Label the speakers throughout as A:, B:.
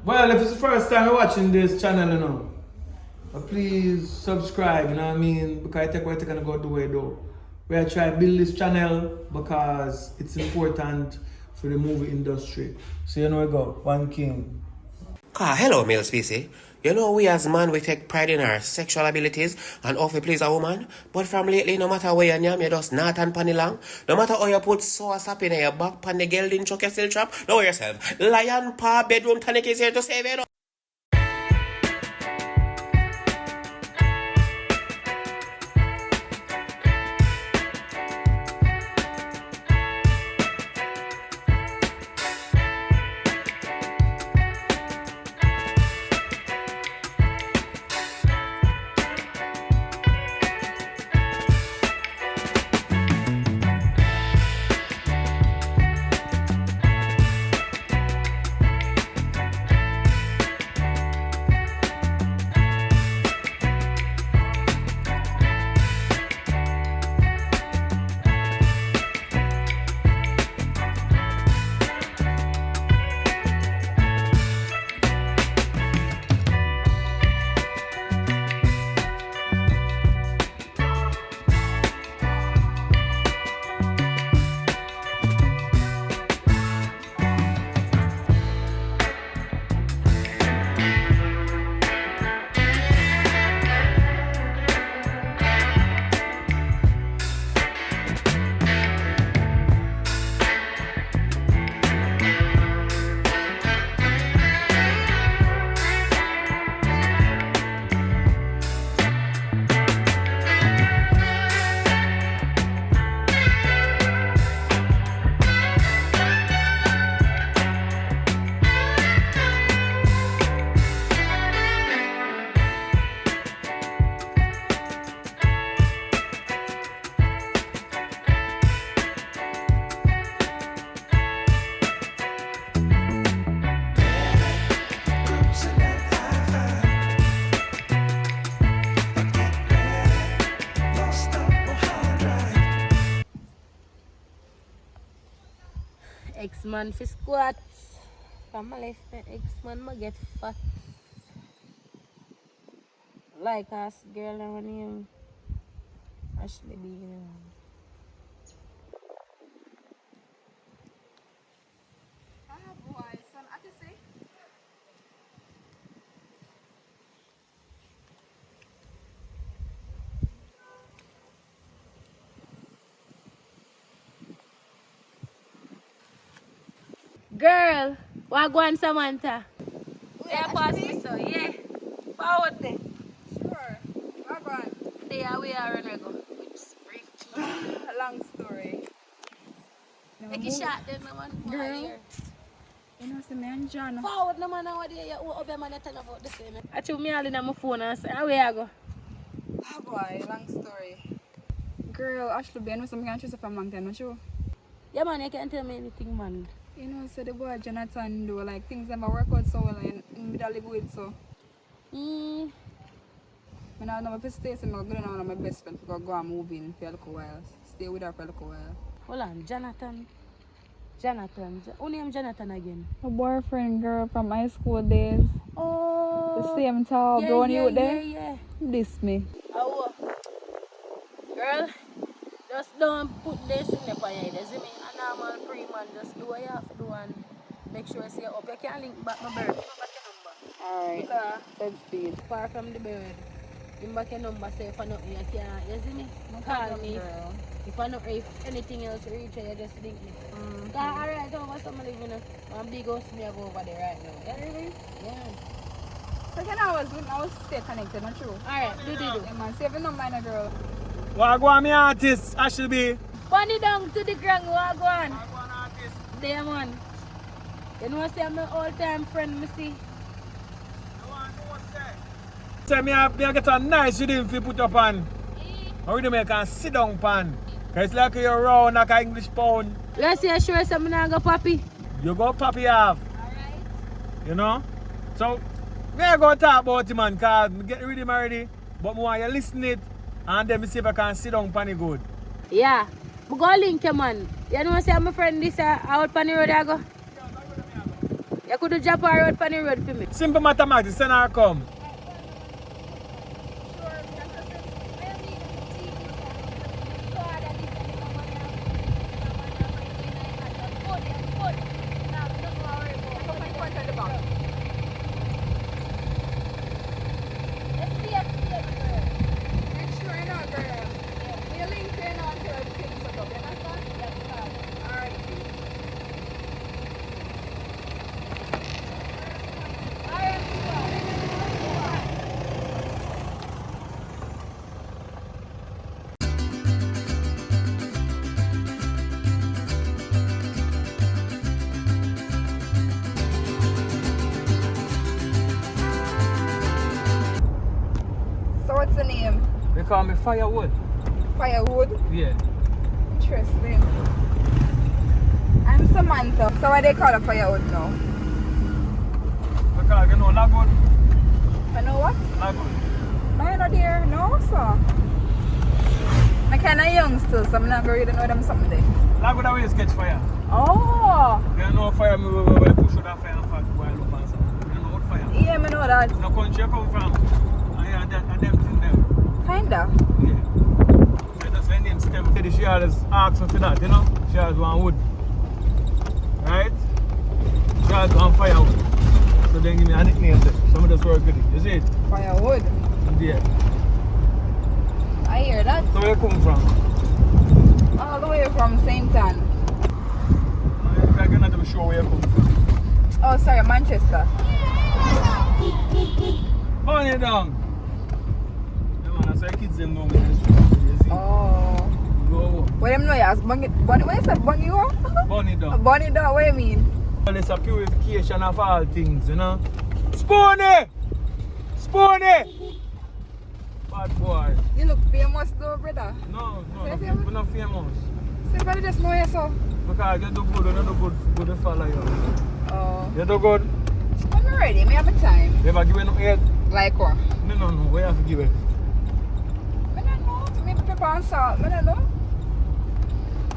A: Well, if it's the first time you're watching this channel, you know, please subscribe, you know what I mean? Because I think we're gonna go do it though. We are trying to build this channel because it's important for the movie industry. So you know we go, one king.
B: Hello, male species. You know, we as man, we take pride in our sexual abilities and often please a woman. But from lately, no matter where you am, you just not and panny long. No matter how you put sauce up in your back pan the girl didn't chuck your still trap. Know yourself. Lion paw bedroom tonic is here to save it.
C: X-Man for squats. From my life, X-Man ma get fat. Like us girl and name Ashley B. You know.
D: Boy, son, I can see.
C: Girl, what go on Samantha?
D: Yeah,
C: Pass me so, yeah. Forward there.
D: Sure. Hold on.
C: There we are and we go.
D: Long story.
C: Take a shot then, no man.
D: Girl. You know, see me and John.
C: Forward no man, what there you up your man you tell about the same. I took me all in my phone and say, where I go?
D: Oh boy, long story. Girl, Ashley B, I know something I choose from long time, not you?
C: Yeah man, you can't tell me anything man.
D: You know, so the boy Jonathan do like things never work out so well in middle live with so. I now know if stay, so I'm going to one of my best friends to go and move in for a little while. Stay with her for a little while.
C: Hold on, Jonathan. Who name Jonathan again?
D: A boyfriend girl from high school days.
C: Oh.
D: The same tall
C: yeah,
D: brown
C: yeah,
D: you there.
C: Yeah.
D: Diss me.
C: Oh. Girl, just don't put this in the fire. You see me? A normal pre-man, just do what you have to do and make sure you see up. You can't link back my bird. Give me back your number.
D: Alright. Said speed.
C: Far from the bird. Give me back your number so if I know you can't. You see me?
D: No
C: Call
D: problem,
C: me.
D: girl.
C: If I know if anything else reach you, just link me. Alright, over some living one big house me I go over there right now. Yeah,
D: Really?
C: Yeah.
D: So then I was stay connected, not true.
C: Alright, do.
D: Yeah, man, save your number, a girl.
A: What go on me artist, Ashley B?
C: Bunny down to the ground, what go on?
A: What go on artist?
C: There man. You know say I'm my all-time friend, me see.
A: Say me I get a nice rhythm if you put up on. Or rhythm you can sit down pan. Cause it's like you're round like an English pound.
C: Let's see, sure something I go papi.
A: You go papi half.
C: Alright.
A: You know? So, we are going to talk about it, man, because I get the rhythm already. But I want you to listen it and then see if I can sit down pan it good.
C: Yeah. I go link you, man. You know say I'm a friend this out pan the road I go. You could drop her out on the road for me.
A: Simple mathematics, send her come.
D: What's the name?
A: They call me Firewood.
D: Firewood?
A: Yeah.
D: Interesting. I'm Samantha. So why they call it Firewood now?
A: Because you know Lagwood.
D: I know what?
A: Lagwood.
D: No, you're not there. No, sir. I'm kind of young still, so I'm not going to know them something there.
A: Lagwood always catch fire.
D: Oh!
A: You know fire me where push out that fire and fire while up and something. You know what fire?
D: Yeah, I know that.
A: No country you come from. And them thing them.
D: Kinda.
A: Yeah. So that's when names came. She always asks me for that, you know? She always want wood. Right? She always want firewood. So then give me a nickname there. Some of just work with it. You see it?
D: Firewood.
A: Yeah.
D: I hear that.
A: So where you come from?
D: All the way from St. Ann.
A: I'm not even sure where you come from.
D: Oh, sorry, Manchester.
A: Burn it down. Yeah, man, that's why kids them know me in the street. You see?
D: Oh.
A: Go.
D: What them know you ask? What you say? Bung you up?
A: Burn it down.
D: Burn it down, what do you mean?
A: Well, it's a purification of all things, you know? Spoony! Spoony! Bad boy.
D: You look famous though, brother.
A: No,
D: Say
A: we're
D: famous?
A: not famous.
D: See if I just know you so.
A: Because you do good, you do good to follow you.
D: Oh.
A: You do good?
D: I'm ready, me have a time.
A: You ever give it no head?
D: Like what?
A: No, what you have to give it?
D: I don't know. Maybe pepper and salt. I don't know.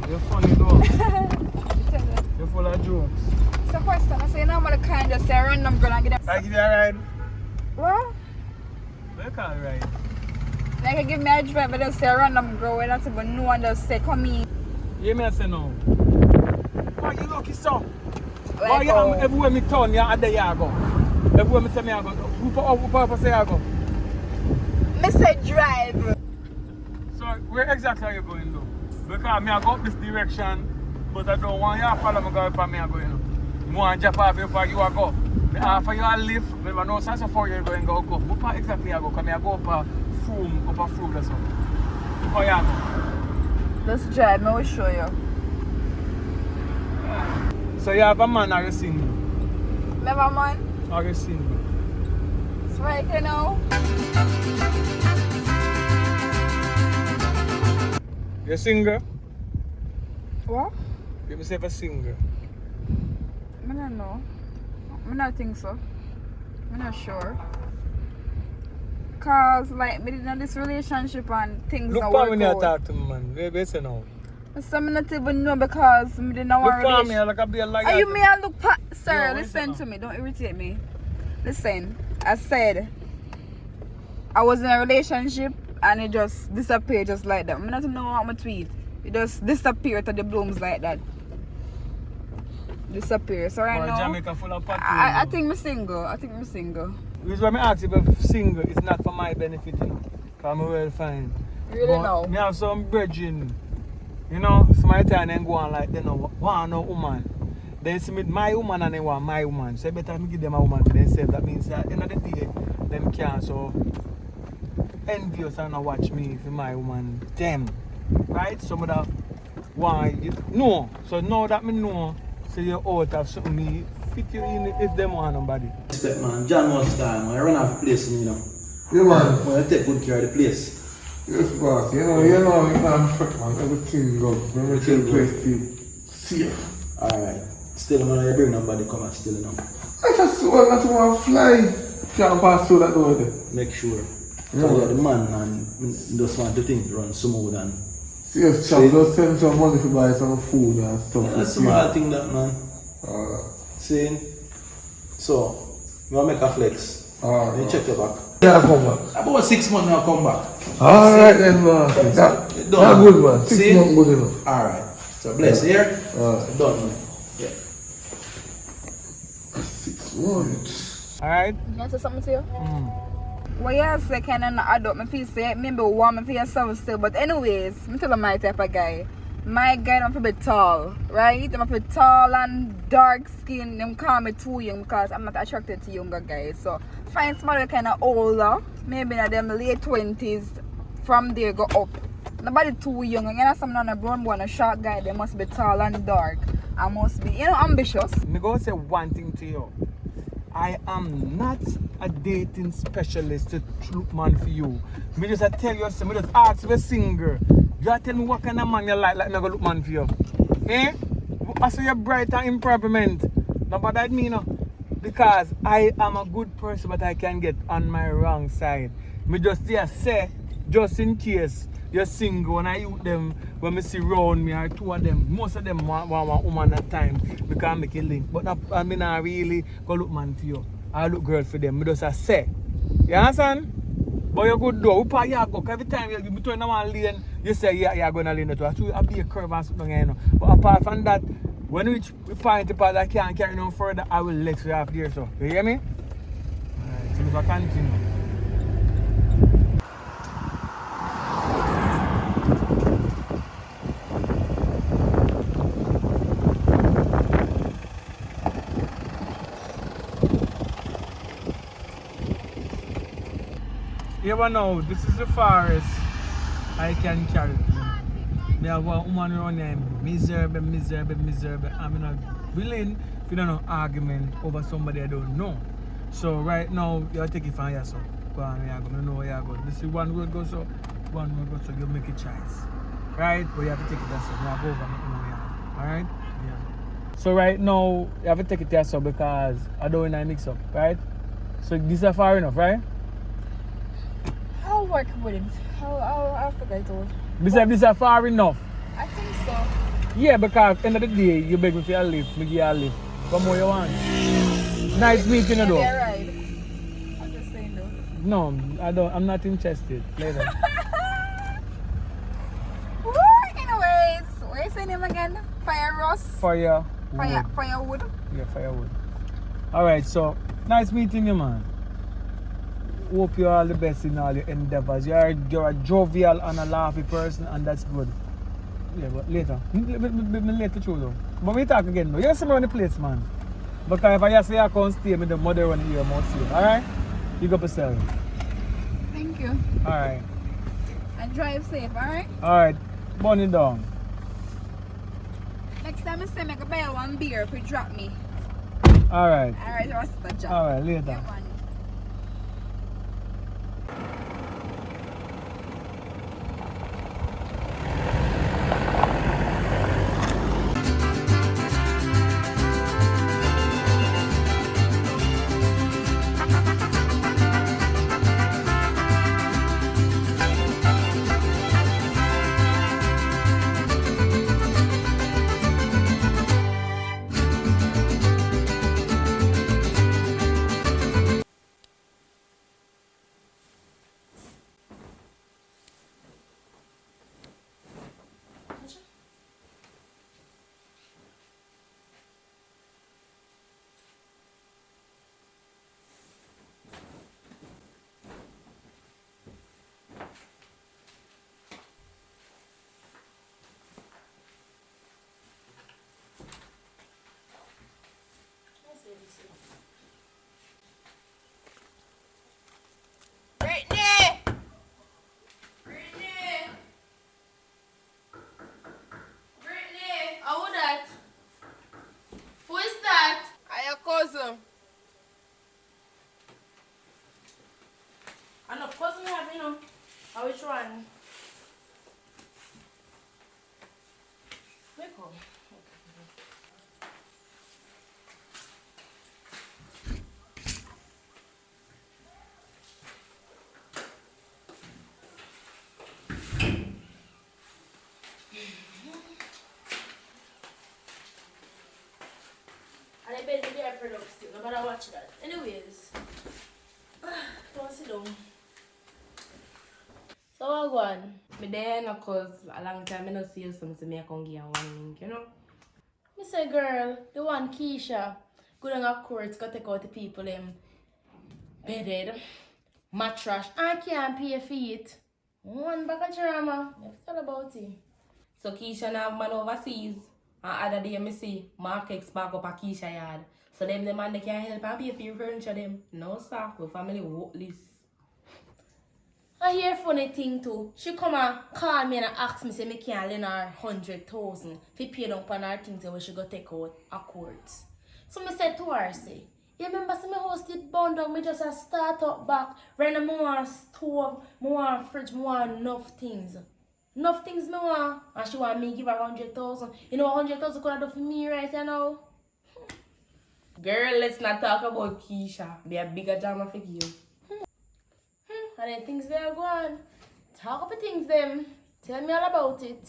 A: You're funny though.
D: Tell you.
A: You're full of jokes.
D: It's a question. I say, no, I'm going to kind of say a random girl and get them.
A: I give you a ride?
D: What?
A: What you call ride?
D: Like, I give me a drive, but just say a random girl when not even no one just say, come in.
A: You may say no. Why you lucky so? Why
D: Like,
A: you everywhere me turn, you are there you go. Everywhere me say me I go. Who say I go?
D: Me say drive.
A: So where exactly are you going though? Because me I go up this direction, but I don't want you to follow me go up and me I go, you know. I want to jump off you for you I go. Me offer you a lift, but I know so far you're going to go. What part exactly I go? Because I go up a Froome or so. How you go?
D: Just drive, I will show you.
A: So you have a man or you single?
D: Never man.
A: Or you single?
D: It's right, you know.
A: You single?
D: What?
A: Give me say a single.
D: I don't know. I don't think so. I'm not sure. Cause like me in this relationship and things
A: Look
D: not
A: for
D: work
A: me when you
D: out.
A: talk to me, man. Baby, say no.
D: So I not even know because me didn't want
A: Look
D: a
A: for me
D: relationship.
A: like I be a liar.
D: Are you me? I look sir,
A: Yo,
D: listen
A: listen
D: to me. Don't irritate me. Listen, I said I was in a relationship and it just disappeared just like that. I not even know what my tweet. It just disappeared to the blooms like that. Disappear. So right now,
A: Jamaica full of party.
D: I think I'm single. I think I'm single.
A: Which is why I ask if I'm single, it's not for my benefit, you know. Because I'm well fine.
D: Really
A: but
D: now?
A: Me have some brethren, you know, some of the time then go on like, they know, want no woman. They see me my woman and they want my woman. So I better me give them a woman for themselves. That means at the end of the day, them can't so envious and not watch me for my woman. Them. Right? Some of that want you know. So now that me know, so you're out of something me fit you in if them want nobody.
E: Respect man, John was time, I run off the place, you know.
F: Yeah, man.
E: When I take good care of the place.
F: Yes, boss. You know, I'm fuck, man. Everything good. Everything place safe.
E: Alright. Still, man, you bring nobody come and still, you know.
F: I just want to fly. Can't pass through that door there.
E: Make sure.
F: Yeah.
E: You're the man and just want the thing to run smooth and...
F: Yes, chap. Just send some money to buy some food and stuff.
E: That's a small thing that, man.
F: Alright.
E: Saying, So, you want to make a flex.
F: Alright.
E: You check your back.
F: Yeah, come back.
E: About 6 months now, come back.
F: Alright then, man. That good, man. 6 months good enough.
E: Alright. So, bless here.
F: Alright.
E: Done, man. Yeah.
F: 6 months.
A: Alright?
D: You want to say something to you? Well, yeah, say kind of not adult. I feel say maybe warm. I feel yourself still. But anyways, I'm telling my type of guy. My guy don't feel be tall, right? I'm feel tall and dark skin. Them call me too young because I'm not attracted to younger guys. So find somebody kind of older, maybe in them late 20s. From there go up. Nobody too young. And you know, some on a brown boy and a short guy. They must be tall and dark. I must be, ambitious.
A: Me go say one thing to you. I am not a dating specialist to look man for you. Me just tell you, me just ask if you're single. You tell me what kind of man you like me go look man for you. Eh? I say you're bright and impermanent. No, but that mean no. Because I am a good person, but I can get on my wrong side. Me just say, just in case you're single and I use them when me see round me or two of them. Most of them want one woman at a time because I make a link. But I mean I really go look man for you. I look girl for them. Me just say. You understand? But you good though. Upa you go. Every time you turn one lane, you say you're going to lane too. I should have be a curve and something, you know. But apart from that, when we find the part that I can't carry no further, I will let you off there. So you hear me? Alright, so if I continue. You ever know, this is the farthest I can carry. Me have a woman around there, miserable. I'm not willing to do no argument over somebody I don't know. So right now, you take it from yourself. Go on, you go, know where you go. This is one road go so, one road go so, you make a choice. Right? But you have to take it yourself. Now go over and know where you go. Alright? Yeah. So right now, you have to take it yourself because I don't want to mix up, right? So this is far enough, right?
D: I'll work with him. I'll figure it out.
A: This is far enough.
D: I think so.
A: Yeah, because at the end of the day, you beg me for a lift, me give you a lift. What more you want? Nice meeting you though.
D: Yeah, right. I'm just saying though.
A: No, I'm not interested. Later.
D: Woo, anyways, what's your name again?
A: Firewood.
D: Firewood.
A: Yeah, Firewood. Alright, so nice meeting you, man. Hope you all the best in all your endeavors. You're a jovial and a laughy person, and that's good. Yeah, but later. Me later through though. But we talk again though. You see me on the place, man. Because if I say I can't stay, me the mother run here more safe. Alright? You go yourself.
D: Thank you.
A: Alright.
D: And drive safe, alright?
A: Alright. Burn it down.
D: Next time I say I can buy one beer if you drop me.
A: Alright.
D: Alright, that's the job.
A: Alright, later.
D: Yeah, man.
C: And of course we have, which one? Wake up. And I bet they are products too, no? I'm gonna watch that. Anyways, don't sit down. So I go on. Me there no cause a long time I don't see you, so I come give you one link, you know. Me say girl, the one Keisha, go down a court, go take out the people bedded, mattress, I can't pay for it. One bag of drama. You tell about it. So Keisha now have man overseas. And other day me see Mark X back up a Keisha yard. So them the man they can't help and pay for your furniture them. No sir, we family worthless. I hear funny thing too. She come and call me and ask me say me can't lend her 100,000 fi pay down on her things where she go take out a court. So me said to her say, you remember say me house did burn down, me just a start up back. Right now me want stove, me want fridge, me want enough things. Enough things me want. And she want me give her 100,000. You know 100,000 could have done for me right now. Girl, let's not talk about Keisha. Be a bigger drama for you. And then things they are going. Talk about things them. Tell me all about it.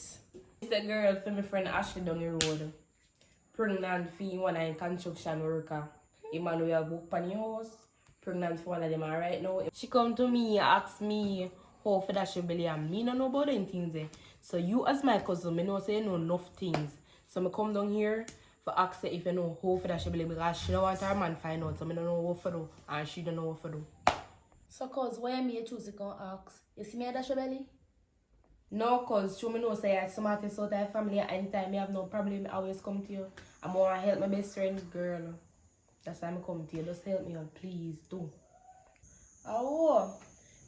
C: It's a girl for my friend Ashley down the road. Pregnant for one in construction worker. Emmanuel book pan the house. Pregnant for one of them right now. She come to me and ask me how for that she belly and me no know about them things there. So you as my cousin, me know say you know enough things. So me come down here for ask her if you know how for that she belly because she don't want her man find out. So me don't know what for do and she don't know what for do. So, cause why me choose to come ask? You see me at that belly? No, cause show me know say I smart so that family at any time. I have no problem. I always come to you. I'm gonna help my best friend girl. That's why I come to you. Just help me out, please do. Oh,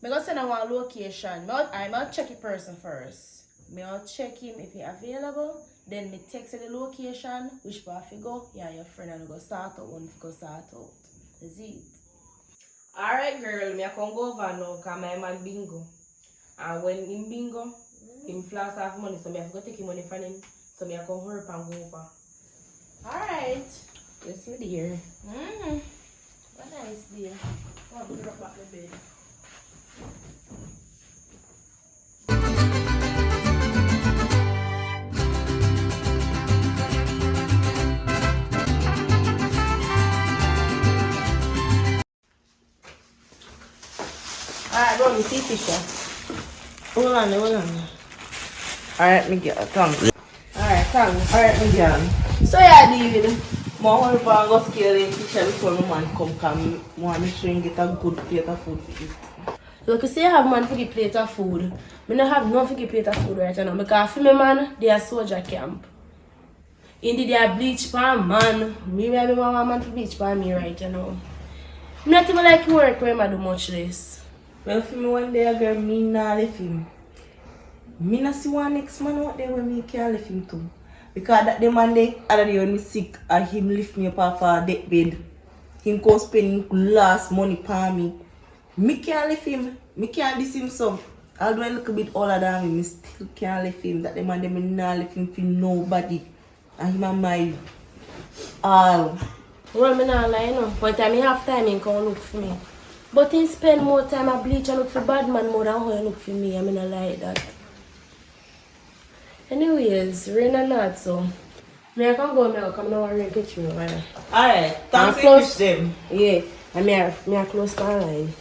C: I'm gonna send one location. I'm gonna check the person first. I'll check him if he's available. Then me text the location, which path you go. Yeah, your friend and go start out one go start out. Is it? Alright girl, me I can go over now because my man bingo. And when him bingo, him flash off money, so me I have to take him money from him. So me I can hurry up and go over. Alright. Yes, my dear. What nice dear. I'm going to drop back the bed. Alright, bro, me see picture. Hold on. Alright, me get a tongue. Alright, tongue. Alright, me get on. So yeah, David. More hurry up and go scale the picture before my man come I want to make sure you get a good plate of food for you. Look, you see I have man for the plate of food. I don't have no for the plate of food right now because for my man, they are soldier camp. Indeed, they are bleach pan man. Me and my man for bleach pan me right now. I'm not even like work where I do much less. Well, for me one day, girl, me not left him. Me not see one next man out there when me can't left him too. Because that the man day, other day when me sick, and him lift me up off a death bed. Him go spend last money for me. Me can't left him. Me can't diss him some. Although a little bit older than me, me still can't left him. That the man day, me not left him for nobody. And him and my all. Well, me not lie, no. But time he have time, he come look for me. But he spend more time at bleach and look for bad man more than how he look for me. I mean, I like that. Anyways, rain or not, so I can go now. Come now and rain catch me. Alright, thanks for catch them. Yeah, and I close my line.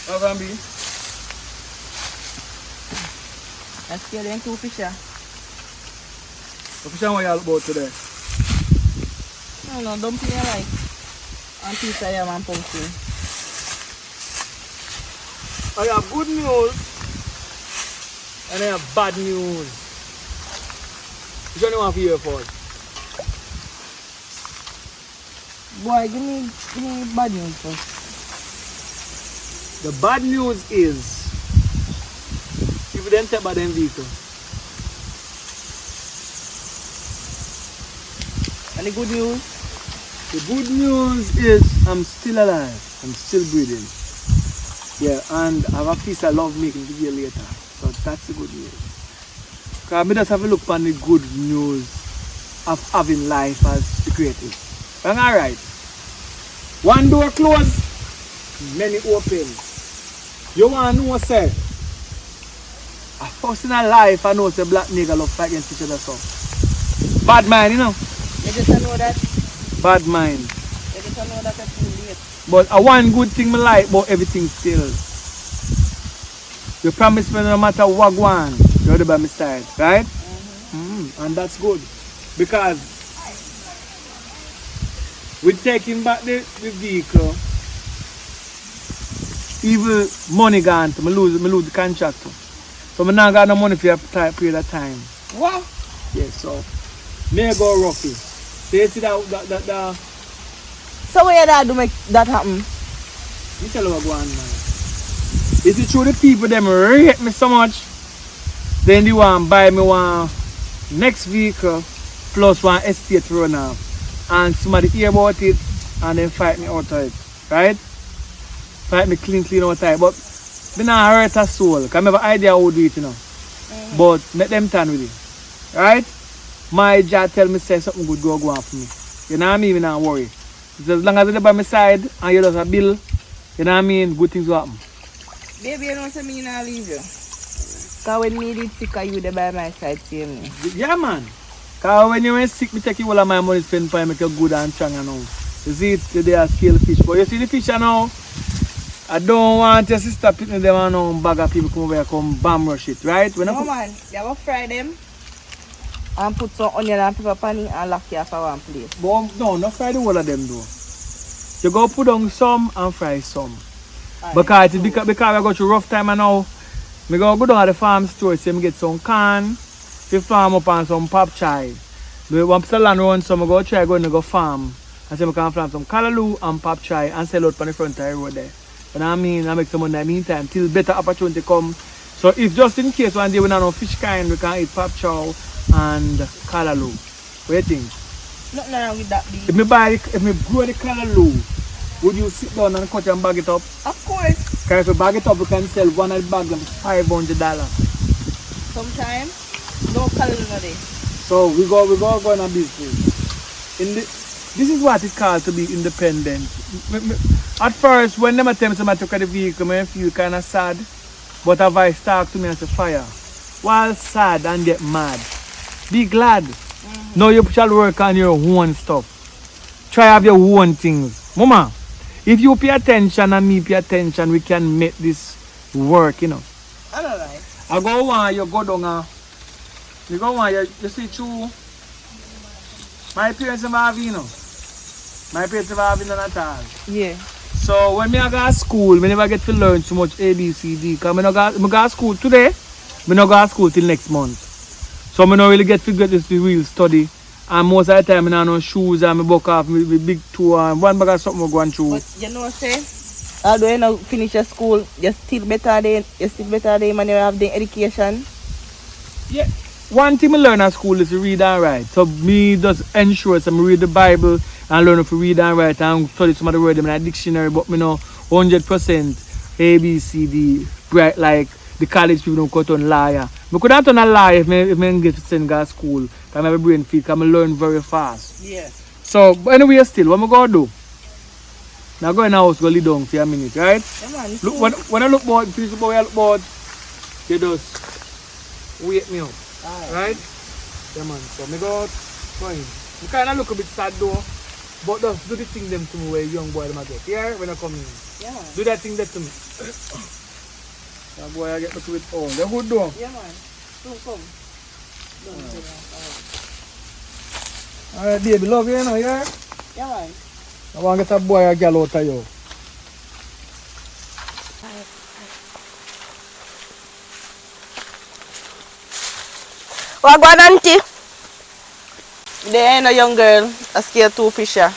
A: How can be?
D: Let's get them 2 fish.
A: The fish what you all about today?
D: I don't know, dumpling I like. And piece of yam and pumpkin.
A: I have good news and I have bad news. Which one you want to hear first?
D: Boy, give me bad news first.
A: The bad news is if you don't take about them vehicle.
D: And the good news?
A: The good news is I'm still alive. I'm still breathing. Yeah, and I have a piece of love making give you later. So that's the good news. Because I just have a look on the good news of having life as the greatest. And alright. One door closed, many open. You want to know, say, a first in a life I know say black nigga love fight against each other so. Bad mind, you know?
D: You just know that.
A: Bad mind.
D: You just know that it's too late.
A: But one good thing I like about everything still. You promise me no matter what go on, you're by my side, right? And that's good. Because we're taking back the vehicle. Even money gone, I lose the contract. So I not got no money for a period of time.
D: What?
A: Yeah, so may go roughy. So you see that
D: So what you dad do make that happen?
A: me tell you what go on, man. Is it true the people them rate me so much? Then they want buy me one next vehicle plus one estate to run off. And somebody hear about it and then fight me out of it. Right? Fight me clean out of it. But me not hurt a soul. Because I have an idea how to do it, you know. But make them turn with it. Right? My job tell me say something good go on for me. You know what I mean? Me not worry. As long as you're by my side and you just a bill, you know what I mean, good things will happen.
D: Baby, you know what I mean? I'll leave you. Because when me did sick, you there by my side, see me.
A: Yeah, man. Because when you were sick, me take you all of my money spend for you, make you good and strong and all. You see it, they are scale fish. But you see the fish now, I don't want your sister picking them and no bag of people come over here, come bam rush it, right? When
D: No, man. You have to fry them and put some onion and pepper pan it and lock you for one plate.
A: But no, not fry the whole of them though. You go put on some and fry some. Because we go through rough time and now, I go down at the farm store, so I get some corn, to farm up and some pop chai. I want to land around, so I go try going to go farm. And so I can farm some callaloo and pop chai and sell out on the front of the road there. You know what I mean? I make some money in the meantime till better opportunity come. So if just in case one day we don't have fish kind, we can eat pop chow and callaloo. What do you think?
D: Nothing wrong with that, baby.
A: If me grow the callaloo, would you sit down and cut and bag it up?
D: Of course.
A: Because if we bag it up, we can sell one of the bags for $500.
D: Sometimes, no color in there.
A: So we go on a business. This is what it called to be independent. At first, when them attempt to take the vehicle, I feel kind of sad. But a voice talk to me and say, fire. While sad and get mad, be glad. Now you shall work on your own stuff. Try have your own things. Mama, if you pay attention and me pay attention, we can make this work, you know.
D: I don't like.
A: I go on, you go down, you go on, you see true. My parents never have, you know. My parents never have none at all.
D: Yeah.
A: So when I go to school, I never get to learn too much ABCD. Because I go to school today, I don't go to school till next month. So I don't really get to get this real study. And most of the time I don't have no shoes and I buck off with big toe and one bag of something I go and through.
D: But you know what I say? Although you not finish your school, you're still better than when you have the education.
A: Yeah. One thing I learn at school is to read and write. So me just ensure I read the Bible and learn to read and write and study some of the words in a dictionary, but me know 100% ABCD, bright like the college people don't cut on liar. I could have done a lie if I get to send to school. Because I have a brain fit, because I learn very fast.
D: Yeah.
A: So, but anyway, still, what am I going to do? Now go in the house, go lay down for a minute, right?
D: Yeah, man,
A: Look, when I look bored, finish the boy, I look bored, you just wake me up. Right? Yeah, man. So, I go out, go in. I kind of look a bit sad though, but just do the thing them to me where young boy them get here when I come in.
C: Yeah, man.
A: Do that thing that to me. That boy, I get me to it all. You good though?
C: Yeah, man. Soon come.
A: Alright, baby, love you, you know, yeah?
C: Yeah, man.
A: I want to get a boy a girl out of you.
G: What going on, auntie? There ain't a young girl, a scare two fisher.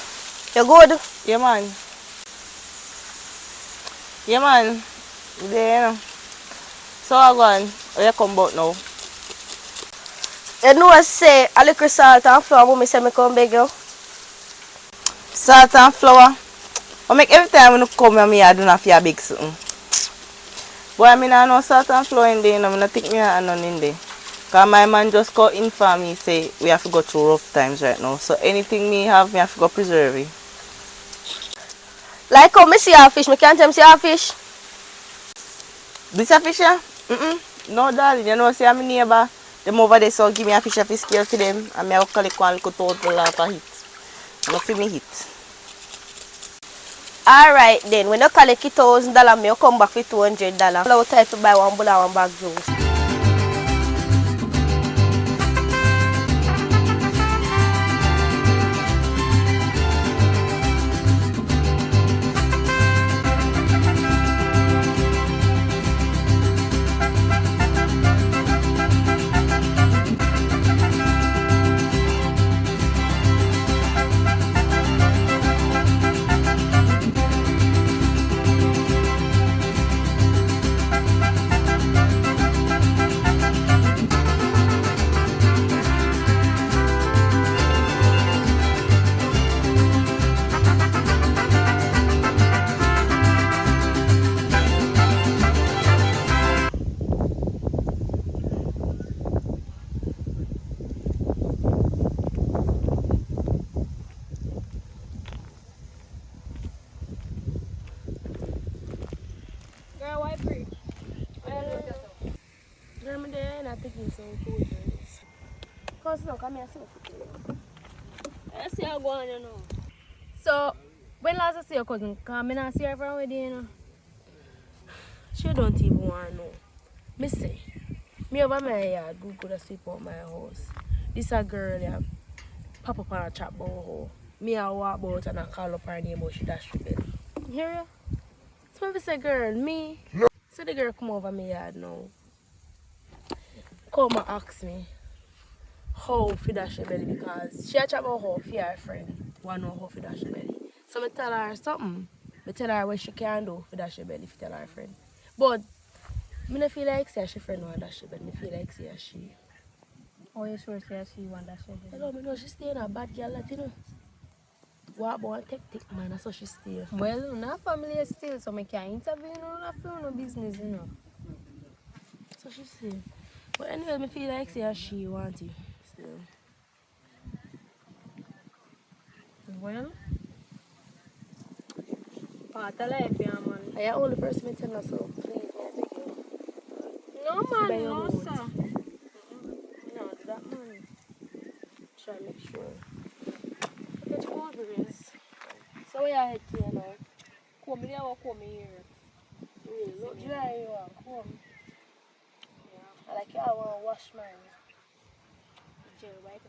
G: You good? Yeah, man. Yeah, man. There, so I gone. Where you come back now?
H: You know I say a little salt and flour, mommy say me come beg you.
G: Salt and flour. I make every time when you come here, me I do not feel big something. Boy, I mean I know salt and flour in there, and I think me I none in there. Cause my man just called in for me say we have to go through rough times right now. So anything me have to go preserve it.
H: Like how me see a fish, me can't tell me see a fish.
G: This a fish here? No darling, you know say I'm a neighbor. Them over there so give me a fish scale for them and me I will collect one little total lot of hit. Not for me hit.
H: Alright then, when you collect $1,000, me you come back with $200. I'll try to buy one bowl and one bag juice.
C: Girl, why free? Girl, I'm there and I think it's so cool. Cause no, come here, see what I see how go on, you know. So, when last I see your cousin, come and I see her from where you know. She don't even want to know. Me say, me over my yard, go to sleep out my house. This a girl, yeah, pop up on a chat about her. Me I walk out and I call up her name, but she dash the bed. Hear you? So me say, girl, me. So the girl come over my yard now. Come and ask me how to dash the belly because she a chat about how for her friend want know how to dash the belly. So I tell her something. I tell her what she can do for dash the belly if tell her friend. But I don't feel like say she friend want dash the belly. I feel like say she.
I: Oh, you sure say she want that shit?
C: I don't know she stay in a bad girl that you know. Walk about take man, that's how she stay.
I: Well, not family still, so I can't interview no no business, you know.
C: So she stay. But anyway, I feel like say she want it still.
I: Well, part of life, yeah, man.
C: I am the only person I tell her so please I beg you.
I: No,
C: Buy
I: man,
C: your
I: no,
C: boat.
I: sir.
C: No, do that man. Try to make sure. Get your boat breeze. So where you head to you now?
I: Come here or come here?
C: Really, look dry you are. Come. Yeah. I like you, I want to wash mine.
I: Jerry, why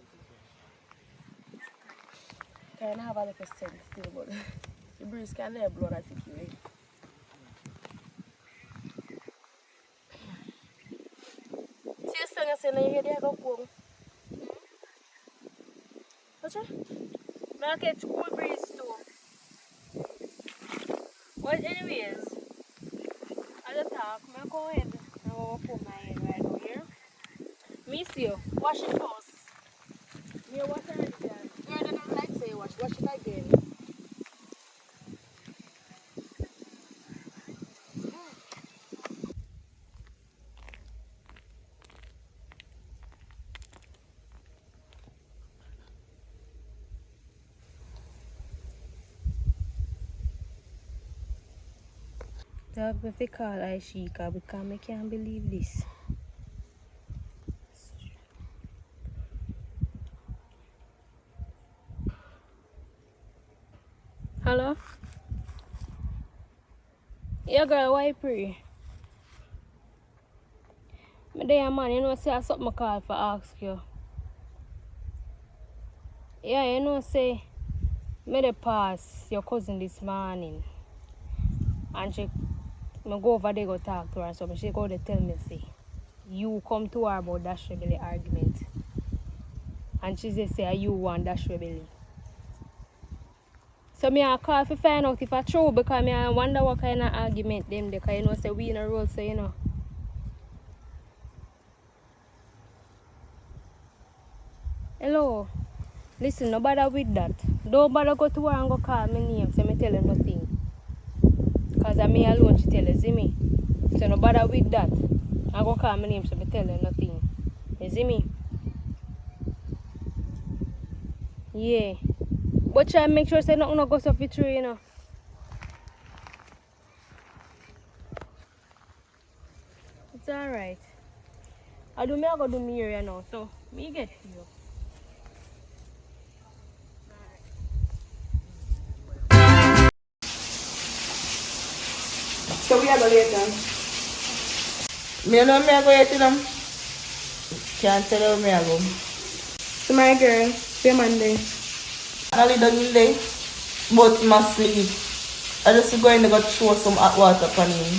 C: Can I have a little scent still, but the breeze can let blood I take you away. See you sing a sing and you hear there go come. What's that?
I: I catch cool breeze too. Well, anyways, I just talk. I go ahead. I go put my head right over here. Miss you. Wash it first.
C: Me wash it again. Girl, I don't like say wash it again.
I: Dog, if you call Aishika because I can't believe this. Hello? Yeah, girl, why you pray? Me there, man, you know, say I something I call for ask you. Yeah, you know, say, me dey pass your cousin this morning. And she, me go over there go talk to her, so she go to tell me, say, you come to her about that Rebelli argument. And she say, you want that Rebelli. So me I call to find out if it's true, because me I wonder what kind of argument them, because you know, say we in a road, so you know. Hello. Listen, no bother with that. Don't bother go to her and go call me name, so me tell her nothing. Because I me alone, she tell her, see me. So no bother with that. I go call my name, so me tell her nothing. You see me? Yeah. But try and make sure say nothing no goes off it through, you know. It's alright. I go do me area now, so me get to you.
G: So we are going later. Me know me I go yet to them. Can't tell you me I go.
D: So my girl, pay Monday.
G: I only done in day, but must sleep. I just going to go throw some hot water for him.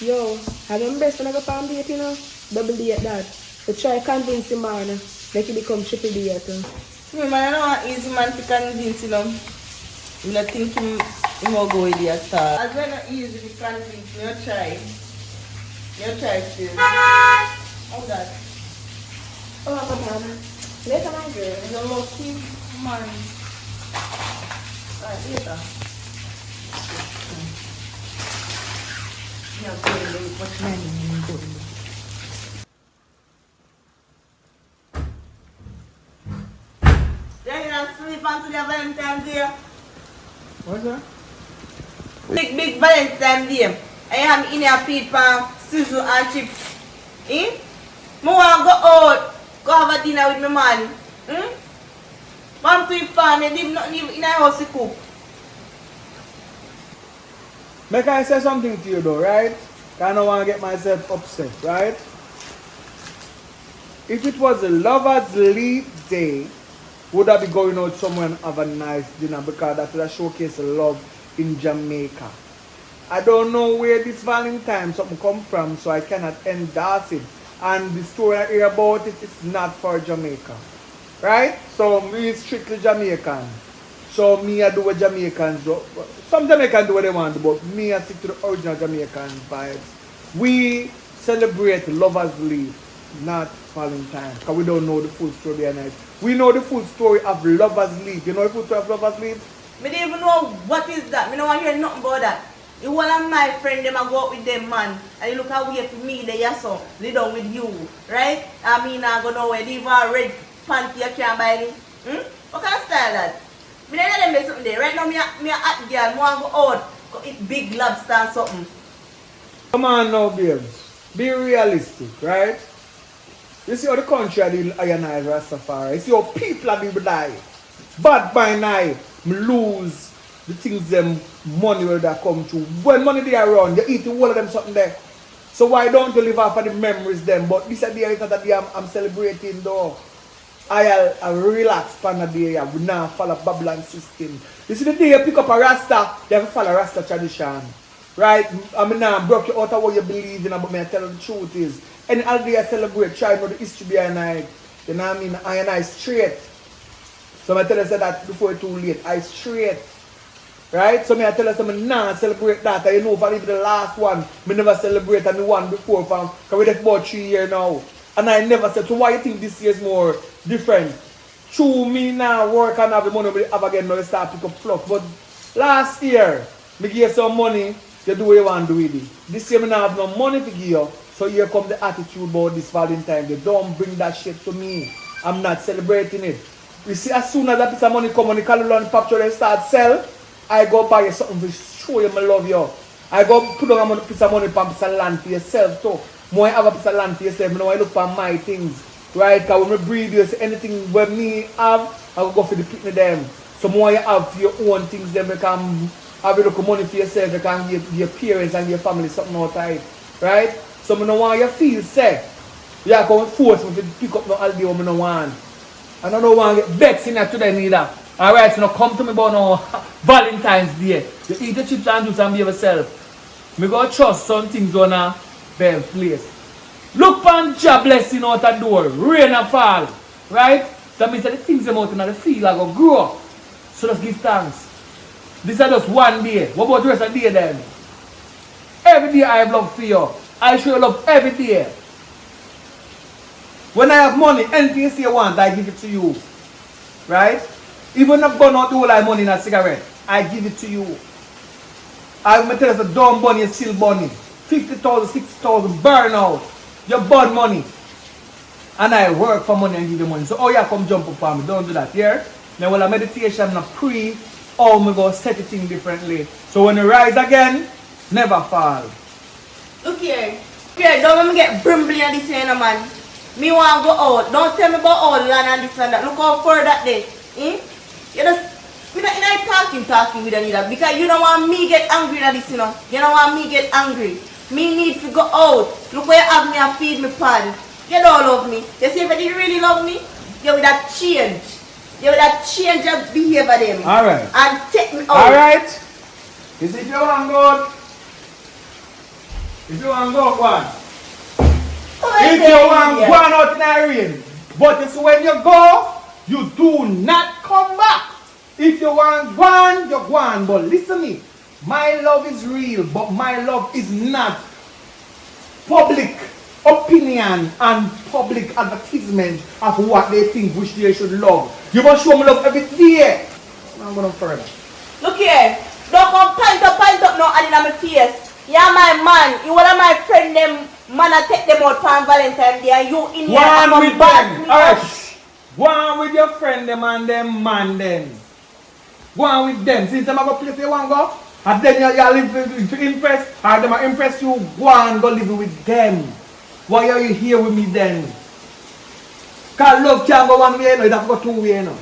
D: Yo, have you best when I go palm date, you know? Double date that. So try convince him, man. Make it become triple date.
G: Me man, I don't want easy man to convince him. I don't think him will go with you at all. As well not easy to convince me, you try. You try still. How that?
D: Oh, come on. Later, my girl.
G: You're lucky man. Alright, later. Yeah, go what's my name? Go. Then you don't sleep until your Valentine's Day.
A: What's that?
G: Big Valentine's Day. I am in your feet for sizzle and chips. Eh? I want to go out, go have a dinner with my man. Man to your farm, you did not live in a house to cook.
A: Make I say something to you though, right? I don't want to get myself upset, right? If it was a lover's leave day, would I be going out somewhere and have a nice dinner, because that would showcase love in Jamaica. I don't know where this Valentine something come from, so I cannot endorse it. And the story I hear about it is not for Jamaica. Right? So me is strictly Jamaican. So me I do what Jamaicans do. Some Jamaicans do what they want to do, but me I stick to the original Jamaican vibes. We celebrate Lover's Leave, not Valentine, because we don't know the full story behind it. We know the full story of Lover's Leave. You know the full story of Lover's Leave?
G: I don't even know what is that. I don't want to hear nothing about that. You one of my friends, them I go out with them man, and you look away for me, they are so, they done with you, right? I mean, I go nowhere, they even a red panty you can't buy me. What kind of style that? I don't let them do something there. Right now, me a hot girl, I want to go out, go eat big lobster and something.
A: Come on now, babes. Be realistic, right? You see how the country are the ionized Rastafari. You see how people are people die. Bad by night, me lose the things them money where they come to. When money they around, you eat all of them something there. So why don't you live off of the memories them? But this is the day that I'm celebrating though. I relax pan the day. We now follow Babylon system. This is the day you pick up a Rasta, you have to follow Rasta tradition. Right? I mean now broke you out of what you believe in, but me I tell you the truth is. Any holiday I celebrate, try to know the history behind it. You know what I mean? I and I straight. So I tell you that before it's too late. I straight. Right? So I tell you something now celebrate that. You know for even the last one, I never celebrate and the one before because we're there for about 3 years now. And I never said, so why you think this year is more different? True, me now work and have the money have again now start pick up fluff. But last year, me give you some money, you do what you want to do with it. This year I now have no money to give you. So here come the attitude about this Valentine. They don't bring that shit to me. I'm not celebrating it. You see, as soon as that piece of money come on the calendar and factory and start sell, I go buy you something to show you I love you. I go put on a piece of money for a piece of land for yourself too. More have a piece of land for yourself. Now I look for my things. Right? Because when I breed you, say anything where me have, I will go for the picnic them. So more you have for your own things, then become have a little money for yourself, you can give your parents and your family something out of it. Right? So I don't want you to feel sick. You are going to force me to pick up no holiday when I don't want. And I don't want to get vexed in that today neither. Alright, so now come to me about no Valentine's Day. You eat the chips and juice and be yourself. Me go trust some things on a bare place. Look pan job blessing out the door. Rain and fall. Right? That means that the things them out in the field are going to grow. So let's give thanks. This is just one day. What about the rest of the day then? Every day I have love for you. I show you love every day. When I have money, anything you say you want, I give it to you. Right? Even if I burn out the whole of money in a cigarette, I give it to you. I will tell you, the dumb bunny is still burning. 50,000, 60,000, burn out. You burn money. And I work for money and give you money. So, oh yeah, come jump up on me. Don't do that, here. Now, while I meditation and pray, oh my God, set the thing differently. So when you rise again, never fall.
G: Look here. Here, don't let me get brimbly and this here, man. Me want to go out. Don't tell me about all land and this and that. Look how far that day. You just, you're not talking with another because you don't want me get angry at this, you know. You don't want me get angry. Me need to go out. Look where you have me and feed me pan. You don't love me. You see if you really love me, you would have change. You would have change your behavior them.
A: Alright.
G: And take me out.
A: Alright. You see if you want to go, if you want to go, go on. If you want to go out in the rain, but it's when you go, you do not come back. If you want one, you go on. But listen to me. My love is real, but my love is not public opinion and public advertisement of what they think which they should love. You must show me love every day. I'm going further.
G: Look here. Don't come pint up no and in my face. You're my man. You one of my friend them. Man, I take them out for Valentine's Day and you in here.
A: One with them. Alright. Go on with your friend them and them man them. Go on with them. Since them have a place you want to go, and then you live to impress, or them impress you, go on go live with them. Why are you here with me then? Because love can't go one way, no, it have to go two way, no.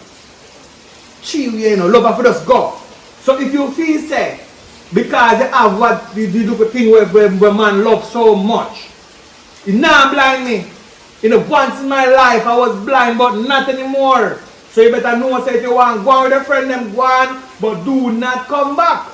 A: Three way, no. Love have to just go. So if you feel sad, because you have what the little thing where man loves so much, it now blind me. You know, once in my life I was blind, but not anymore. So you better know, say if you want, go on with a friend, them go on, but do not come back.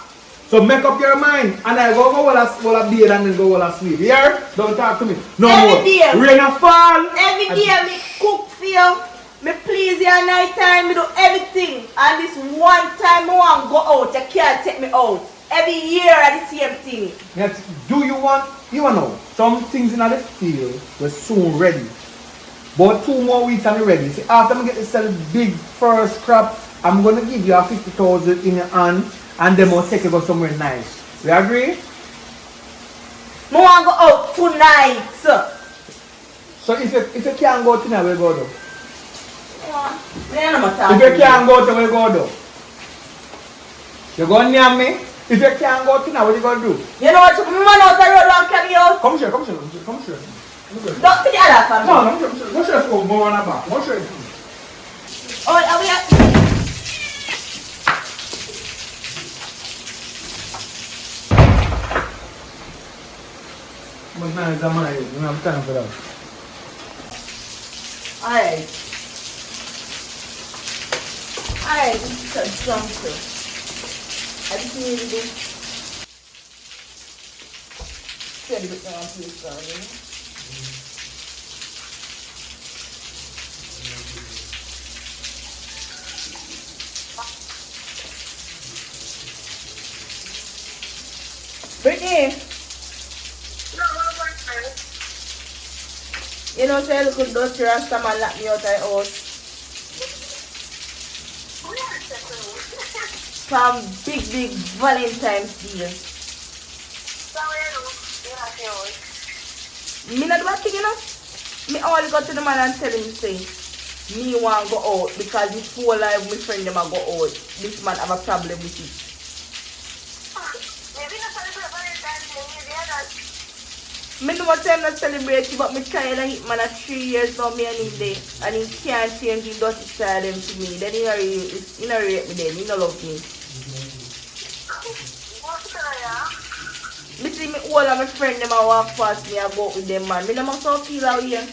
A: So make up your mind, and I go while I bathe and then go while I sleep. Here, don't talk to me. No
G: every
A: more.
G: Day,
A: rain and fall.
G: Every day me cook for you, me please you at night time, me do everything. And this one time I want to go out, you can't take me out. Every year I the same thing.
A: Yes. Do you want know, some things in the field were soon ready. But 2 more weeks and ready. See, after I get to sell big first crop, I'm going to give you a 50,000 in your hand and then I'll take you go somewhere nice. We agree?
G: I want to go out tonight.
A: So if you can't go tonight, we'll go though.
G: If
A: you can't go to, we'll go though. You go near me? If you can't go tonight, what you going to do?
G: You know what? Man out the road and carry out.
A: Come here.
G: Don't see the other family.
A: No, let's just go more on the back. What's your
G: Oh, are we at...
A: But now it's a man, you don't have time for that.
G: Alright. Alright, this is a jumper. I just need to do... Steady with my please, darling. Brittany! You know, say look at those Rasta man lock me out of the house. From big Valentine's Day. Me not do a thing, you know. Me only go to the man and tell him, say, me want to go out because this whole life my friend them a go out. This man have a problem with it. Me know what I'm not celebrating, but me tired of it, man. 3 years now, me and him there. And he can't change the dirty style them to me. Then he not rate me then. He not love me. Me see me all of my friend them a walk past me, I go out with them man. Me no must so feel out here.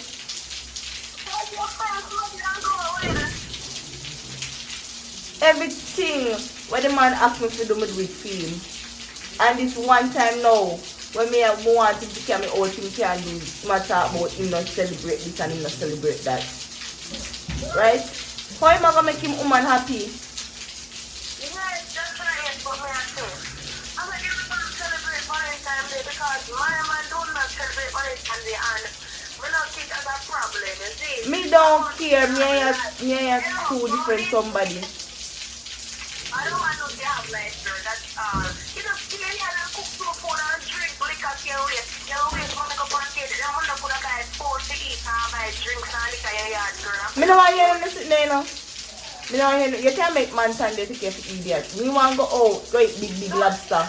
G: Everything when the man ask me to do, me do it for him. And this one time now, when me want him to carry me out, him can do it. My talk about him not celebrate this and him not celebrate that. Right? How am I gonna make him woman happy?
J: Yes, that's right, but me too. I'm like, everyone celebrate Valentine's Day because my man do not celebrate Valentine's Day and we not think as a problem, you see?
G: Me don't care, me and two different somebody.
J: I don't want to have like that's you know, see me and cook soup for and drink liquor your way. Your way wanna go party, then wanna put a guy food to eat and buy drinks and liquor your yard, girl.
G: Me no want hear him sitting there, you know. Me no want hear you can't make man stand there to care for idiot. Me want go out, go eat big lobster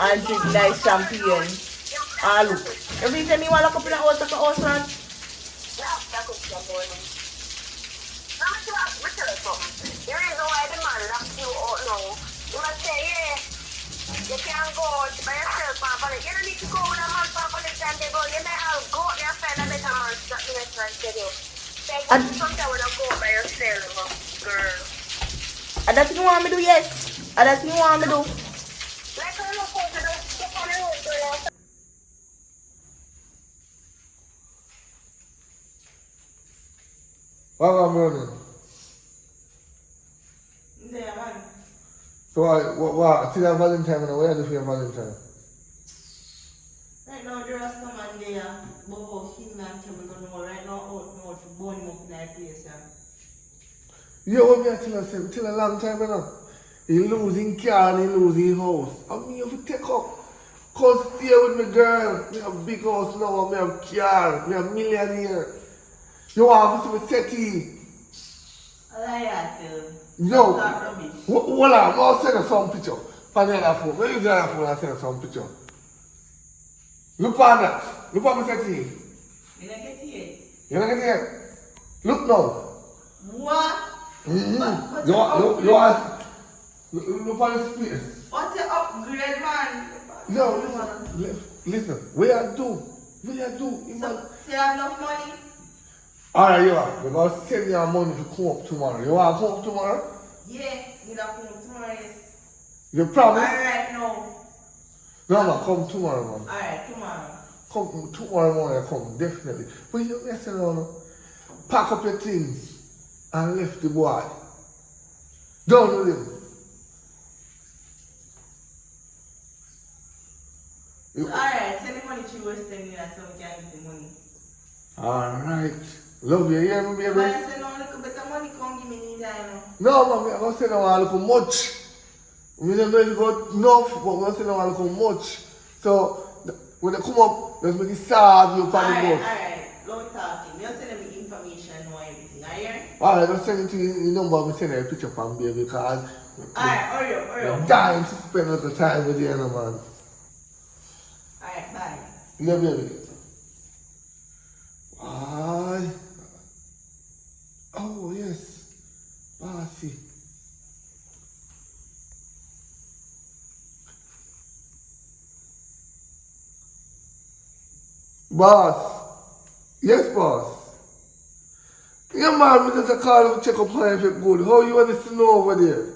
G: and drink nice champagne. Ah look. Every time me want look up in the house like a house man.
J: Yeah, cook some morning. Now me tell you something. The reason why the man locks you out now, you must say, yeah, you can't go out by yourself on Valentine's. You don't need to go with a man for Valentine's Day, but you may have go out there and find a better man to the restaurant today. Say, sometimes when you go by yourself, girl.
G: And that's what you want me to do, yes. And that's what you want me to do.
J: Like how you go to the step on the road, girl.
F: What am I running?
G: Yeah, man.
F: So what? Till Valentine, and what are you doing for your Valentine?
G: Right now, the rest of man there, but about him and Kevin don't know. Right now, out now to burn him up in that place, yeah.
F: You want me to tell you, till a long time now. He losing car and he losing house. And me have to take up. Cause stay with me girl. Me have big house now, me have car, me have millionaire. You want to see me setty.
G: I like that too.
F: Yo,
G: That rubbish.
F: hold on, I'll send you some picture. From the other phone. When you use the other phone, I'll send you some picture. Look on that. Look on me setty.
G: You don't get it.
F: You don't get it yet? Look now.
G: What?
F: Mm-hmm. You want look on the space.
G: What's the upgrade, man?
F: Yo, listen. Where I do? Imagine.
G: So you have enough money?
F: Alright, you are. We're going to send you money to come up tomorrow. You want to come up tomorrow?
G: Yeah, you don't come tomorrow, yes.
F: You promise?
G: Alright, no.
F: No, man, come tomorrow, man.
G: Alright, tomorrow.
F: Come tomorrow morning, come, definitely. But you listen, pack up your things and left the boy. Don't with him.
G: Alright, send the money to West End so we can get the money.
F: Alright. Love you, hear me, baby?
G: But I said no little bit of money come give me anytime.
F: No, man, I'm going to say no a little much. We don't know if you got enough, but we're going to say no a little much. So, when they come up, let's make it serve you for the bus.
G: Alright, long talking. You send them the information or everything, alright?
F: Alright, I'm sending to you the number, I'm sending a picture from baby because
G: Alright, hurry up.
F: I'm dying to spend a little time with you, man.
G: Alright, bye.
F: Yeah, baby. Why? Oh, yes. Bossy. Boss. Yes, boss. Yeah, man, we just call to check up on if you're good. How you want the snow over there?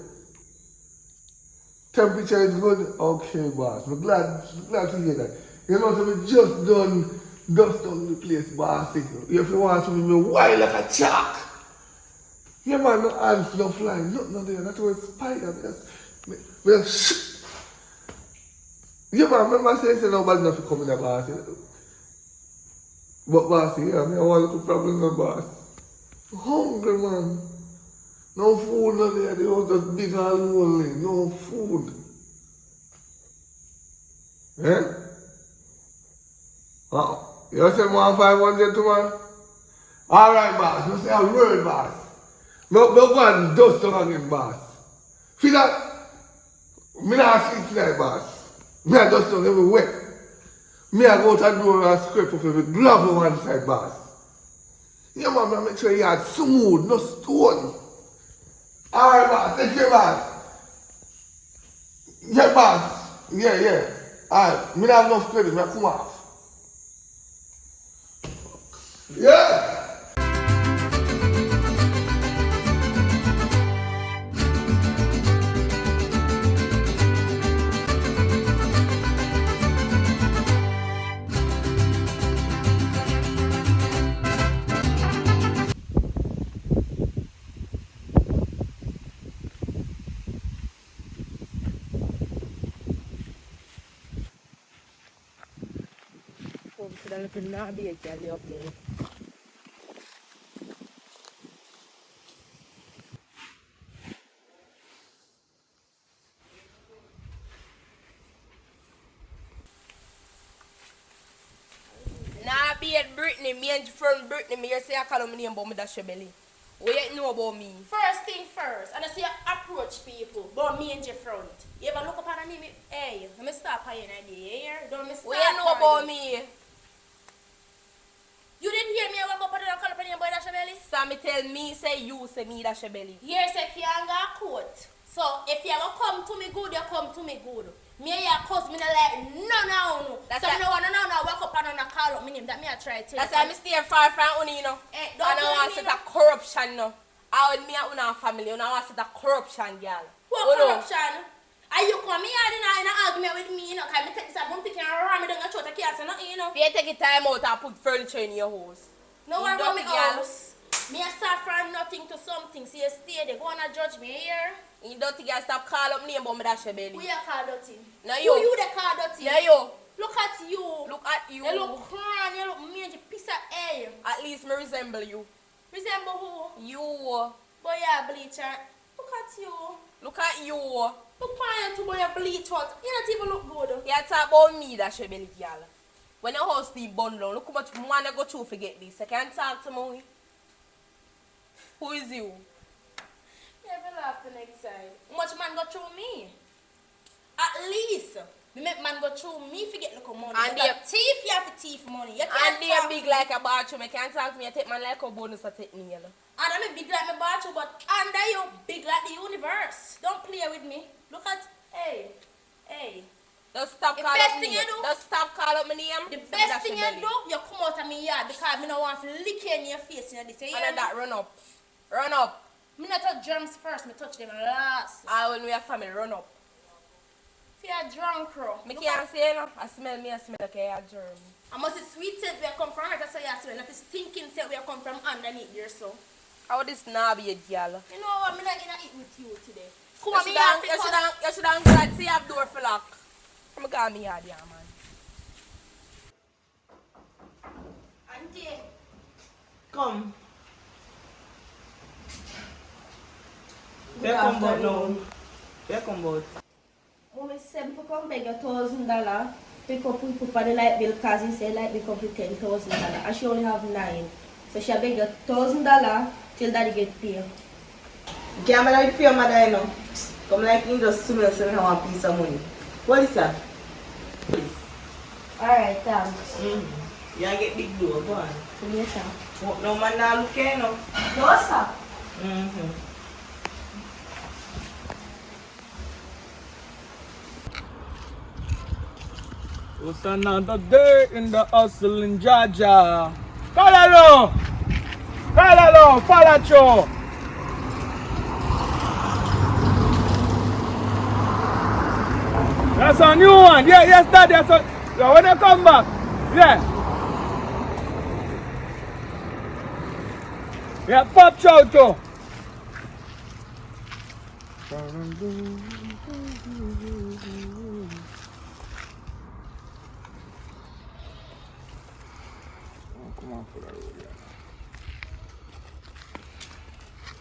F: Temperature is good? Okay, boss. I'm glad to hear that. You know, so we just done dust on the place, boss. If you want something, me wild like a shark. Yeah, man, no ants, no flying, nothing there. That's why spider. Yeah, man, remember I said nobody enough to come in the boss. But boss, yeah, I want to problem no boss. Hungry, man. No food, no there. They was just big and lonely. No food. Yeah? Oh, you say more 500 tomorrow? Alright, boss. You say a word, boss. No go and dust on again, boss. Feel that? Me not sleep tonight, boss. Me a dust on everywhere. Me a go out the door and scrape up every glove on one side, boss. Yeah, man, I make sure you had smooth, no stone. Alright, boss. Take care, boss. Yeah, boss. Yeah. Alright, me not have enough credit, me come off. Yeah.
H: Nah, be at Brittany, me and from Brittany, me you say I call my name about me dash your belly. What you know about me?
C: First thing first, and I see you approach people, but me and your front. You ever look up and name it, hey, let me stop paying an idea, don't me start.
H: What you know about me?
C: You didn't hear me, I walk up and call up on your boy dash your belly?
H: Sammy tell me, say you, say me dash your belly.
C: Here say can't go court. So if you ever come to me good, you come to me good. Me and your cousin, me not like no.
H: That's
C: so me no walk up and call up me name. That me I try to tell you.
H: That's why I stay far from you, you know.
C: Eh,
H: I don't want to set a corruption, no. I would me and una family, una want to set a corruption, girl.
C: What corruption? Are you come here in an argument with me, you know? Can me take this I'm thinking around me down a short a cancer, nothing, you know?
H: If you take your time out and put furniture in your house.
C: No one about me house. Me I start from nothing to something. See you stay there, go on and judge me here.
H: You dirty girl stop call up name about me dash your belly.
C: Who you call dirty?
H: No you.
C: Who you that call dirty?
H: No you.
C: Look at you.
H: Look at you.
C: You look crying, you look major piece of air.
H: At least me resemble you.
C: Resemble who?
H: You.
C: Boy, you bleacher. Look at you.
H: Look at you.
C: Look at you to boy, you bleach out. You not even look good.
H: You talk about me dash your belly, girl. When your house the bundle, look how much money I go through to get this. I can't talk to me. Who is you?
C: You ever laugh the next side? Much man go through me? At least, me make man go through me to get little money.
H: And
C: the thief, you have to thief money. You
H: and
C: can't
H: they
C: talk
H: big
C: to me.
H: like a bathroom. I can't talk to me. I take man like a bonus. I take me. You know.
C: And I'm big like my bathroom, but under you, big like the universe. Don't play with me. Look at, hey.
H: Just stop
C: The
H: calling
C: best
H: up
C: thing
H: me.
C: you do,
H: Just stop calling up my name.
C: the best thing you do, you come out of me yard because me don't want to lick you in your face. You know this.
H: And that run up. Run up.
C: Me not touch germs first, me touch them last.
H: When we have family, run up.
C: If you're drunk, bro.
H: Me can't say no. I smell like I have germs.
C: I must see sweet scent where I come from, right? That's why you smell. Not stinking scent where I come from underneath there, so.
H: How this snobby girl?
C: You know what? I'm not gonna eat with you today. Come
H: You
C: on, me have to
H: you should have glad see have door for lock. I'm gonna me hard, yeah, man.
C: Auntie.
G: Come. Where come about now? Where come about?
H: Mommy said for come beg $1,000. Pick up we put on the light bill because he said light bill come with $10,000. And she only have 9. So she beg $1,000 till daddy get paid.
G: Can't like for your mother, you know. Come like in just to me and say I want a piece of money. What is that?
H: Alright, thanks.
G: You get big door, go on.
H: Yes, sir.
G: No man now look at you know.
H: No, sir.
A: It's another day in the hustle in Georgia. Kalalo! Falacho! That's a new one. Yeah, yes, Daddy. Yeah, when you come back. Yeah. Yeah, pop chow too.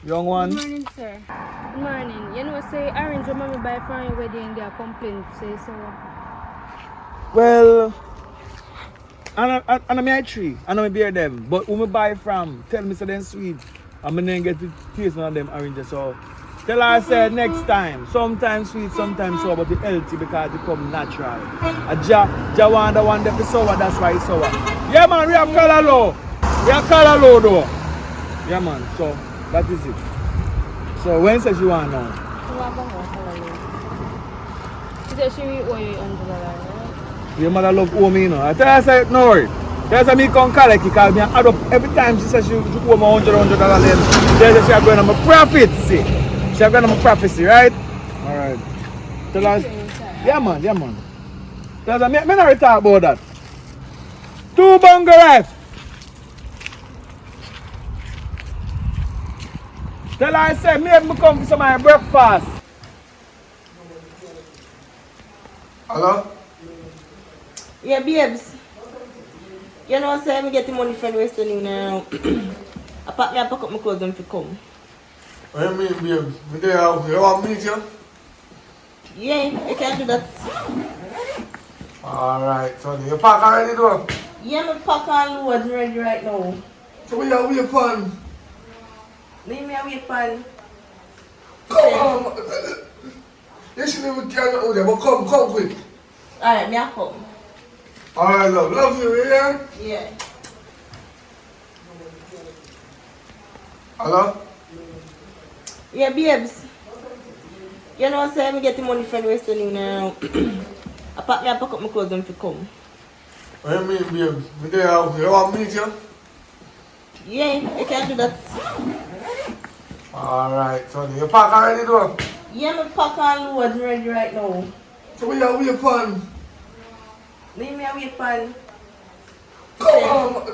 A: Young one.
I: Good morning, sir. Good morning. You know, say arrange your mommy buy for your wedding, they are complaint, say so.
A: Well, I know me tree, I know me bear them, but who me buy from, tell me so them sweet, and me then get to taste one of them oranges. So tell her I said next time, sometimes sweet, sometimes sour, but it's healthy because it come natural. Ja want the one that is sour, that's why it's sour. Yeah man, we have color low. We have color low though. Yeah man, so that is it. So when says you want now?
I: She said she will owe you $100, right?
A: Your mother love owe me, you know. I tell her, I say, no worry. Tell her, me come collect it, because me add up every time she says she owe me $100, then she are going on my profit, see. She are going on my prophecy, right? Alright. Tell her, yeah man. Tell her, me not talk about that. 2 bunga rice. Tell her I say, me come for some of my breakfast.
F: Hello?
G: Yeah, babes. You know, say me get the money from the Western Union now. I pack up my clothes and fi come.
F: What do you mean, babe? Me there, you want me to meet you?
G: Yeah, you can do that.
F: Alright, Sonny. You pack already though?
G: Yeah, me pack and load ready right now.
F: So we are wait on.
G: Leave me away pan.
F: Come on. You shouldn't even care out there, but come quick.
G: Alright, me a come.
F: Alright, love you, yeah?
G: Yeah.
F: Hello?
G: Yeah, babes. You know, say me get the money from the Western Union now. I pack up my clothes and fi come.
F: What do you mean, babe? Me there, you want me to meet you?
G: Yeah, you can do that.
F: Alright, Sonny. You pack already though?
G: Yeah, me pack and load ready right now.
F: So we are wait on.
G: Leave me away pan.
F: Come on.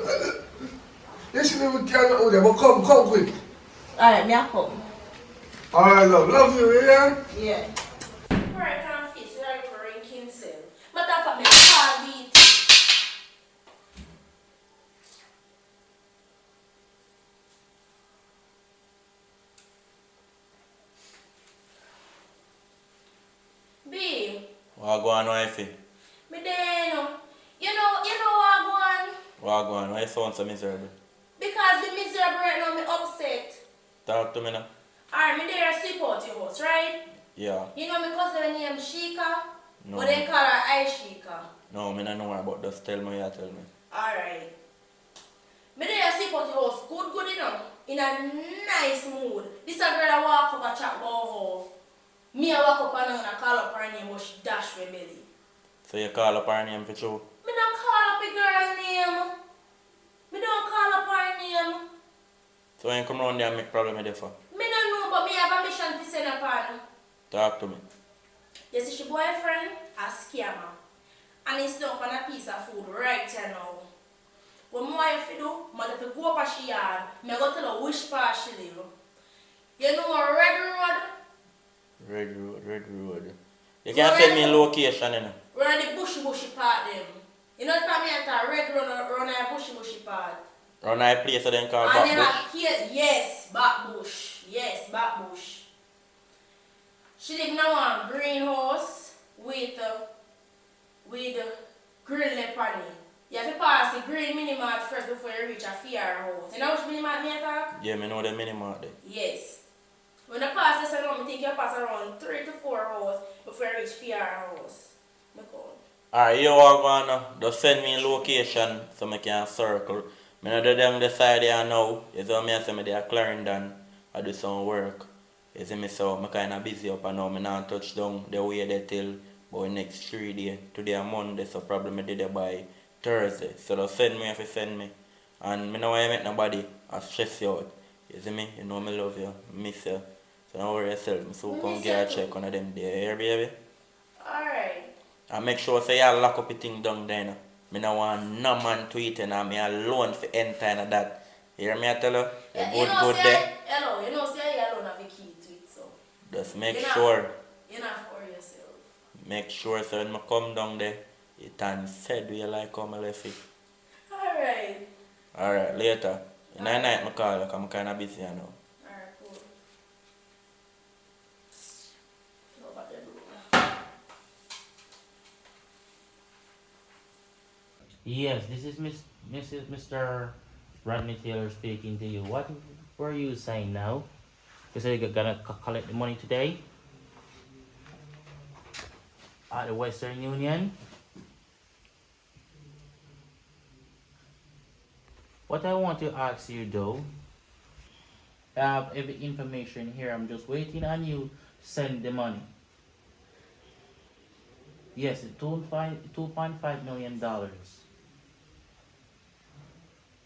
F: You shouldn't even care out there, but come quick.
G: Alright, me a come.
F: Alright, love you, yeah?
G: Yeah.
H: Right, can't face it, I'm for ranking cell. But that's what my car beat. B,
K: What go on, wifey?
H: me there, you know what go on?
K: What go on? Why you sound so miserable?
H: Because the miserable right now, me upset.
K: Talk to me now.
H: Alright, me there sleep out your house, right?
K: Yeah.
H: You know me cousin named Shika?
K: No.
H: But they call her I Shika.
K: No, me not know about just tell me, you tell me.
H: Alright. Me there sleep out your house, good, you know. In a nice mood. This a girl that walk up and chat about how me I walk up and I call up her name, but she dash my belly.
K: So you call up her name for true?
H: Me don't call up a girl name. Me don't call up her name.
K: So when you come round there and make problem with you for?
H: Me don't know, but me have a mission to send upon.
K: Talk to me.
H: You see, she boyfriend a scammer. And he's stuck on a piece of food right here now. What more if you do, I have to go up to she yard. I go tell her which part she live. You know a red road?
K: Red road. You can send me a location, you know.
H: Run the bushy part them. You know what I mean? A red road run a bushy part.
K: Run a place so then call
H: And then
K: Backbush.
H: yes, backbush. Yes, backbush. She live now on greenhouse with grill lepony. You have to pass the green minimart first before you reach a fair house. You know which minimart me talk?
K: Yeah, me know the minimum there.
H: Yes. When you pass this around, I think you pass around 3 to 4 hours before you reach fair house. Me count.
K: Alright, you are going to just send me a location so I can circle. I know do them the side there now. You see me I say me there Clarendon. I do some work. You see me so I'm kinda busy up and now I not touch down the way they till about next 3 days. Today a Monday, so probably I did it by Thursday. So just send me if you send me. And I know I make nobody I stress you out. You see me? You know me love you, miss you. So don't worry yourself. So come get a check on them there, here, baby.
H: Alright.
K: And make sure say you lock up your thing down there. No. Me no want no man tweeting and me alone for enter and that. Hear me I tell you?
H: Yeah,
K: Good,
H: you know,
K: good
H: say
K: there.
H: hello, you know, say I alone have a key to it, so.
K: Just make
H: You're
K: sure.
H: You're not for yourself.
K: Make sure so when I come down there, it and said do you like how I left it.
H: Alright.
K: Alright, later. In the night I call you, I'm kinda busy now.
H: Alright, cool. Go back there, bro.
L: Yes, this is Mr. Rodney Taylor speaking to you. What were you saying now? You said you're gonna collect the money today at the Western Union. What I want to ask you though, I have every information here. I'm just waiting on you to send the money. Yes, $2.5 million.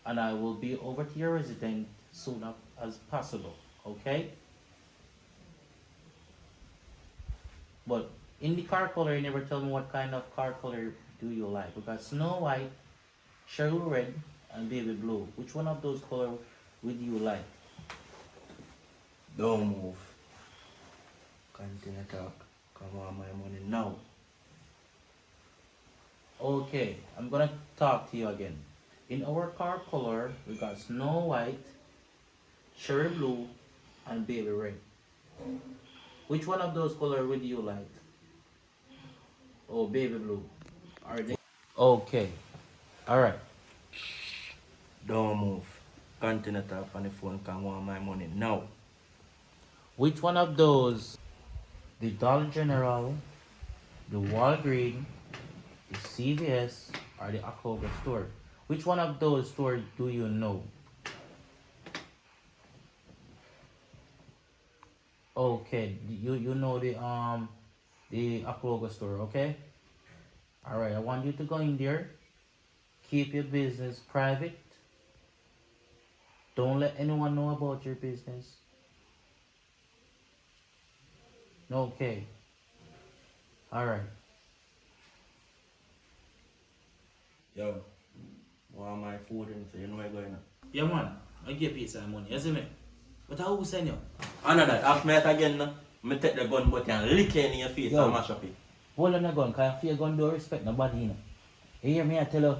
L: And I will be over to your residence soon as possible, okay? But in the car color, you never tell me what kind of car color do you like. We got Snow White, Cherry Red, and Baby Blue. Which one of those colors would you like?
K: Don't move. Continue talk. Come on, my money now.
L: Okay, I'm gonna talk to you again. In our car color, we got Snow White, Cherry Blue, and Baby Red. Which one of those colors would you like? Oh, Baby Blue. Are they? Okay. Alright.
K: Don't move. Continue talk on the phone. Come on, my money now.
L: Which one of those? The Dollar General, the Walgreens, the CVS, or the October store? Which one of those stores do you know? Okay, you know the October store, okay? Alright, I want you to go in there. Keep your business private. Don't let anyone know about your business. Okay. Alright.
K: Yo, want my food and so you know where going on.
L: Yeah man, I give you some money, you see me? But how send you?
K: I know that. Ask me that again now. Me take the gun but and lick it in your face and mash up it.
L: Hold on the gun, cause I feel gun don't respect nobody, you know. You hear me? I tell you,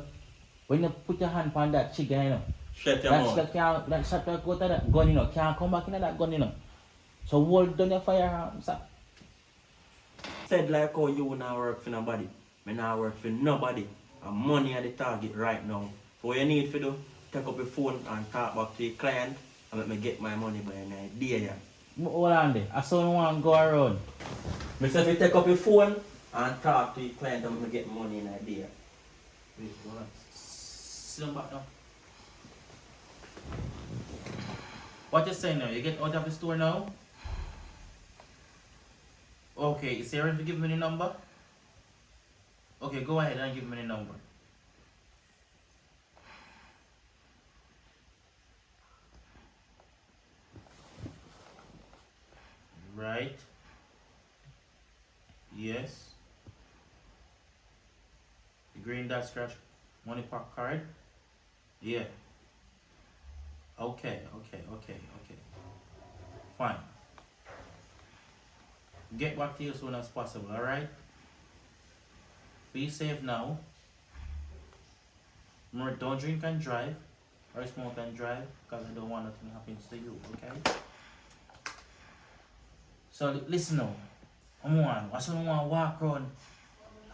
L: when you put your hand on that chicken, you know,
K: Shut your mouth.
L: that shot that go to that gun, you know, can't come back into that gun, you know. So hold down your firearm, sir.
K: Said like how you not work for nobody. Me not work for nobody. And money at the target right now. So what you need to do, take up your phone and talk back to your client and let me get my money by an idea. Yeah.
L: Hold on there. I saw no one go around.
K: Me say if you take up your phone and talk to your client and let me get money in idea.
L: Wait, hold on. Sit down back now. What you saying now? You get out of the store now? Okay, is there to give me the number? Okay, go ahead and give me the number. Right. Yes. The green dot scratch money park card. Yeah. Okay. Fine. Get back to you as soon as possible, alright? Be safe now. Remember, don't drink and drive or smoke and drive because I don't want nothing happens to you, okay? So listen now. I want to walk around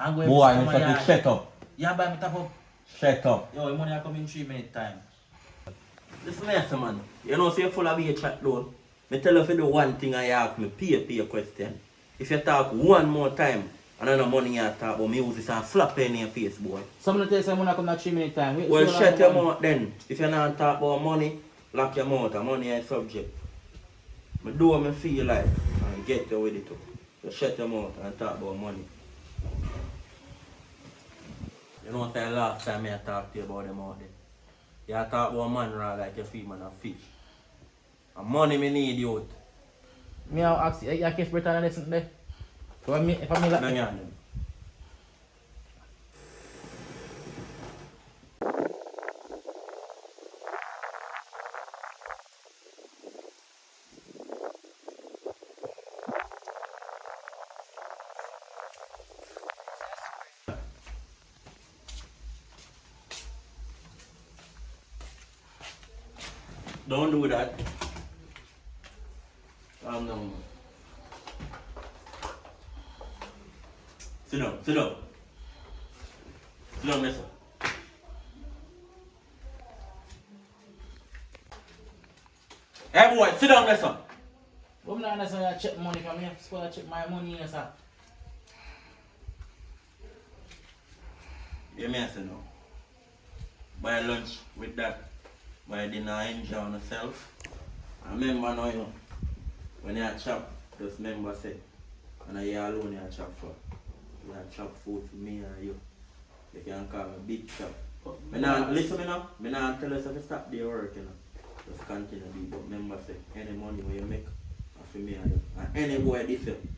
L: and go
K: Boy,
L: to
K: you have to shut up.
L: Yeah, buy me top up.
K: Shut up.
L: Yo, the money I come in 3 minutes time.
K: Listen here, man. You know, so you're full of your chat loan. Me tell you if you do one thing I ask me, pay your question. If you talk one more time, and I know money you talk about, me use this and slap in your face, boy.
L: Someone tell you I'm gonna come at 3 minutes time. Wait,
K: Well, shut your mouth then. If you're not talk about money, lock your mouth, and money is subject. I do what I feel like, and get you with it too. So shut your mouth and talk about money. You know what I last time I talked to you about them out there? You talk about man rather like you feel man a fish. And money me need youth.
L: Me I'll ask you, I catch better than this there. So if I like
K: Bang on them. Don't do that. Calm down. Sit down, sit down. Sit down, mister. Hey boy, sit down, mister.
L: I'm not necessarily check money from me. I'm supposed to check my money, sir.
K: You may say no. Buy lunch with that. Buy dinner, enjoy on yourself. And remember now, you know, when you chop, just remember say, and you alone you chop for. You chop food for me and you. You can call me Big Chop. Listen me now. I not tell us to stop the work, you know. Just continue to be. But remember, say, any money when you make, for me and you. And any boy different,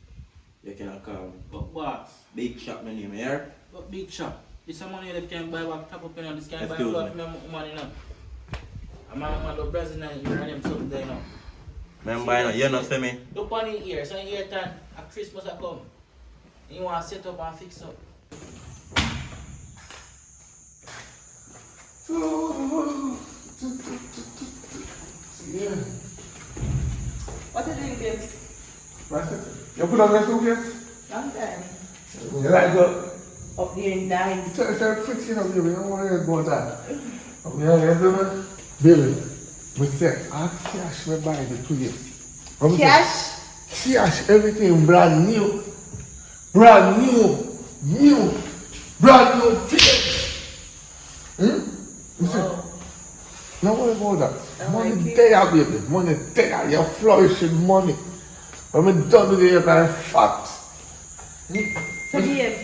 K: you can call me.
L: But boss.
K: Big Chop my name, here.
L: But Big Shop. This is money that can buy back top up, you know. This can buy
K: Excuse
L: fluff
K: me.
L: money now. I'm a Brazilian and you're them something there now.
K: Remember, you know, see me?
L: Look on the ear, so year time, at Christmas I come. You want to set up and fix up.
F: Yeah.
D: What are you doing, babes?
F: You put on your suitcase?
D: Long time.
F: You like go?
D: Up there nice.
F: It's a pretty, you know, baby. I don't want to go that. Yeah, you know, Billy, we said, cash me buy the place.
D: Cash?
F: Cash, everything brand new. Brand new. New. Brand new place. You said, now what about that? Money there, baby. Money there. You're flourishing money. When I'm done with it, you're going fat.
D: So, babe,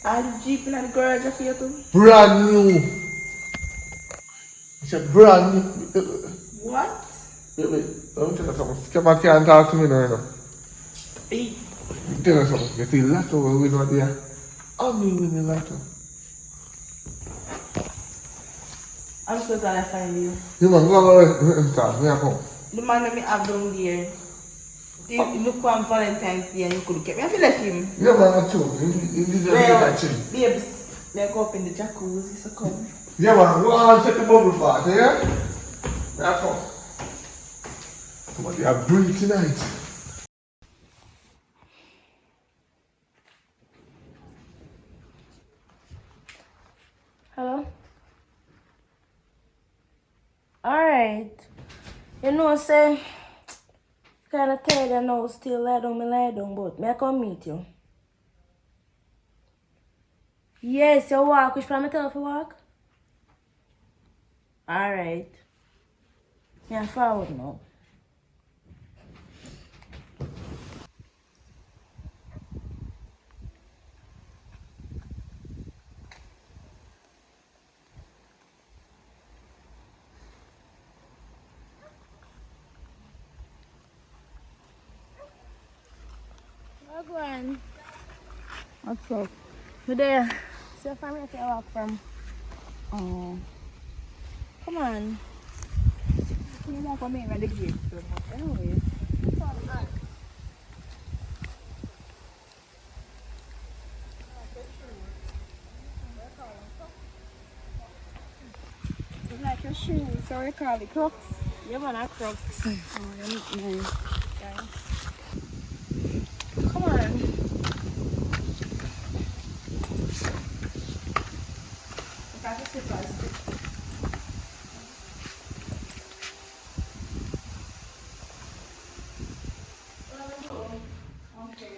D: all the Jeep in the garage are for you too?
F: Brand new. It's a brand new.
D: What?
F: Wait, let me tell you something. Skipper can't talk to me now, you know.
D: Hey.
F: Let me tell you something. You see, Lotto we not there. I'm winning Lotto.
D: I'm so glad I find you.
F: You man, go and start. Me I come.
D: The man that me have down there. Look on Valentine's Day and you could get me. I feel like him.
F: Yeah, man, that's true. You deserve to get that chill.
D: Babes, they go up in the jacuzzi, so come.
F: Yeah, man, go on and set the bubble party, yeah? Yeah, come. Somebody have breathe tonight.
C: Hello? Alright. You know, say, kind of tired and now still lie down, but may I come meet you? Yes, you walk. Which plan me tell you to walk? Alright. Yeah, forward now. Go on.
D: What's up?
C: Good day. So far, me I walk from.
D: Oh.
C: Come on.
D: You walk for me when the gate so much. Anyway.
C: You like your shoes?
D: Sorry, call it Crocs.
C: Yeah, man, I Crocs.
D: Oh, they look nice.
C: Yeah. Come on.
D: That's a surprise. Okay.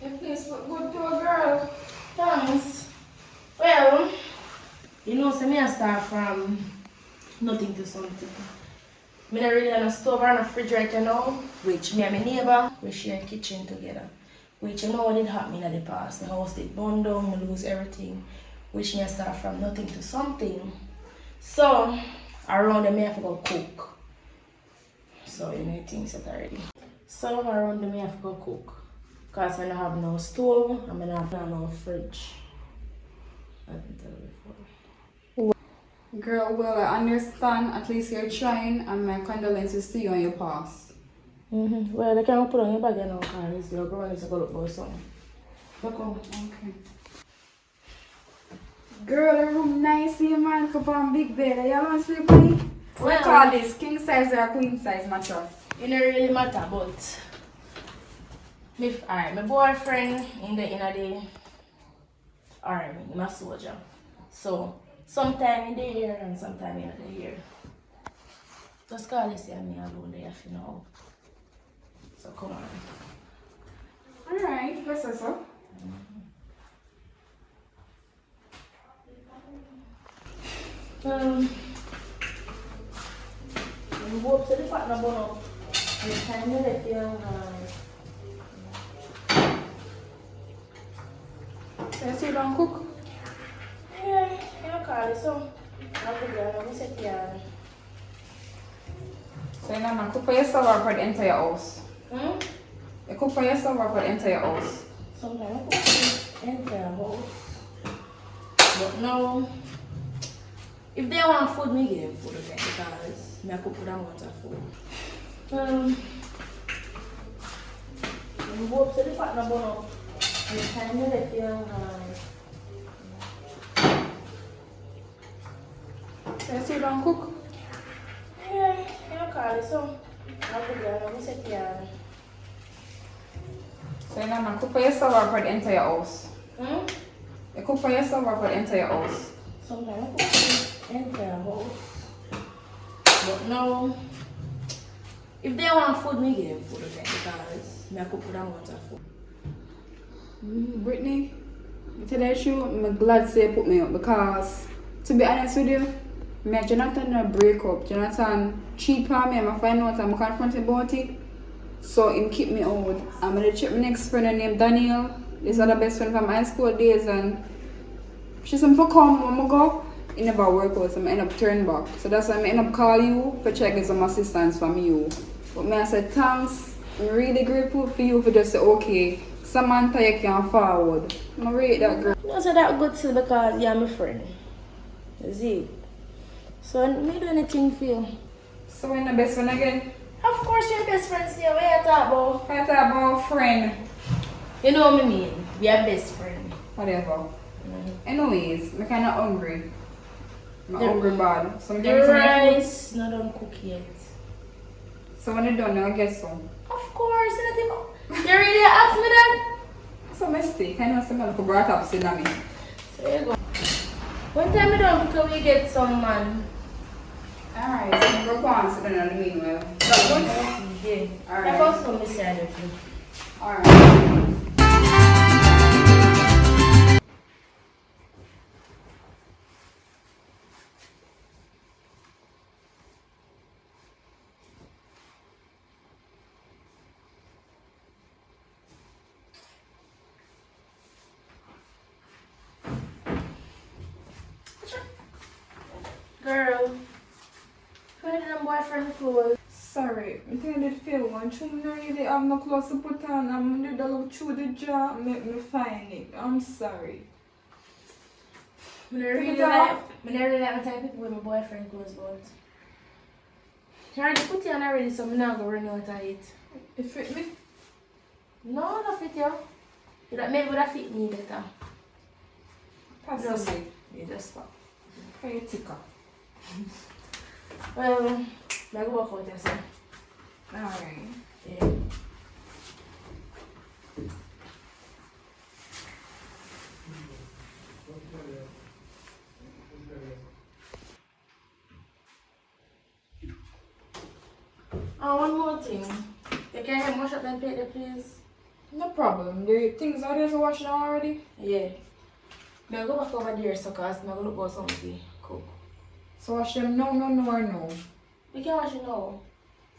C: Your place look good to a girl. Thanks. Well, you know, so me I start from nothing to something. Me not really on a stove or on a refrigerator now, which me and my neighbor, we share a kitchen together. Which you know what did happen in the past. My house did burn down, I lose everything. Which me I start from nothing to something. So, around them I have to go cook. So, you know, things that already. So, around them I have to go cook. Because I don't have no stove and I don't have no fridge. I didn't tell you before.
D: Girl, well, I understand. At least you're trying, and my condolences to you on your past.
C: Well, they can't put on your bag now because your girl needs to go look for something. Look on.
D: Okay. Girl, the room nice here, man. Come on, big bed. You want to sleep with me? What
C: Well,
D: call this? King size or queen size mattress?
C: It don't really matter, but alright, my boyfriend in the army, I'm a soldier. So sometime in the year and sometime in the year. Just call this and me alone there, you know. So come on.
D: Alright, what's this up?
C: We go up to the partner, but the time you left your
D: don't cook?
H: Yeah, you call it so. I'm going to set you.
D: So you don't cook for yourself or for the entire house?
H: Hmm?
D: You cook for yourself or for the entire house?
H: Sometimes I cook for the entire house. But no, if they want food, me give them food again because me I cook for them want of food. You go up to the partner bono. And the time you left you
D: So you don't cook?
H: yeah, you call it so. I'm going to set you.
D: So you don't cook for yourself or for the entire house?
H: Hmm?
D: You cook for yourself or for the entire house?
H: Sometimes I cook for the entire house. But no, if they want food, me give them food again because me I cook for them want of food.
D: Brittany, to tell you the truth, I'm glad say you put me up because, to be honest with you, me and Jonathan a break up. Jonathan cheat on me and I find out I'm confronted about it. So him keep me out. I'm gonna check my next friend named Daniel. This other best friend from high school days and she said for come when I go. It never work out, so I end up turning back. So that's why I end up call you for checking some assistance from you. But me I said thanks. I'm really grateful for you for just say okay. Samantha you can forward. I rate that girl.
H: No, so that good too because you're my friend. Is it? So me do anything for you.
D: So we're the best friend again?
H: Of course you're best friends here. What you talk about?
D: What you talk about friend?
H: You know what I mean? We are best friend.
D: Whatever. Anyways, I'm kinda hungry. I'm
H: The-
D: hungry bad. So I'm
H: The
D: getting some
H: rice not done cook yet.
D: So when you're done, I'll get some.
H: Of course, anything. You really ask me that?
D: It's a mistake. I know someone who brought up sin me.
H: So there you go. One time you done cook, we get some man.
D: Alright, so we're going to sit down in the meanwhile. So good?
H: Yeah.
D: Alright.
H: That was some beside of you.
D: Alright.
H: Girl, where did my boyfriend clothes?
D: Sorry, I think I did feel one. I don't really have no clothes to put on. I'm going to look through the jar and make me find it. I'm sorry.
H: I really like the type of people with my boyfriend clothes, but I already put it on already, so I'm not going to run out of it.
D: It fit me?
H: No, not fit you. Maybe that fit me better.
D: Possibly.
H: Yeah, just fuck.
D: How you ticker?
H: Well, I go work out yourself.
D: Alright.
H: Yeah. Oh, one more thing. You can help wash up that plate there, please?
D: No problem. The things are there to wash now already?
H: Yeah. I'll go back over there so cause I'm going to look for something cook.
D: So wash them no, or no?
H: We can wash it now.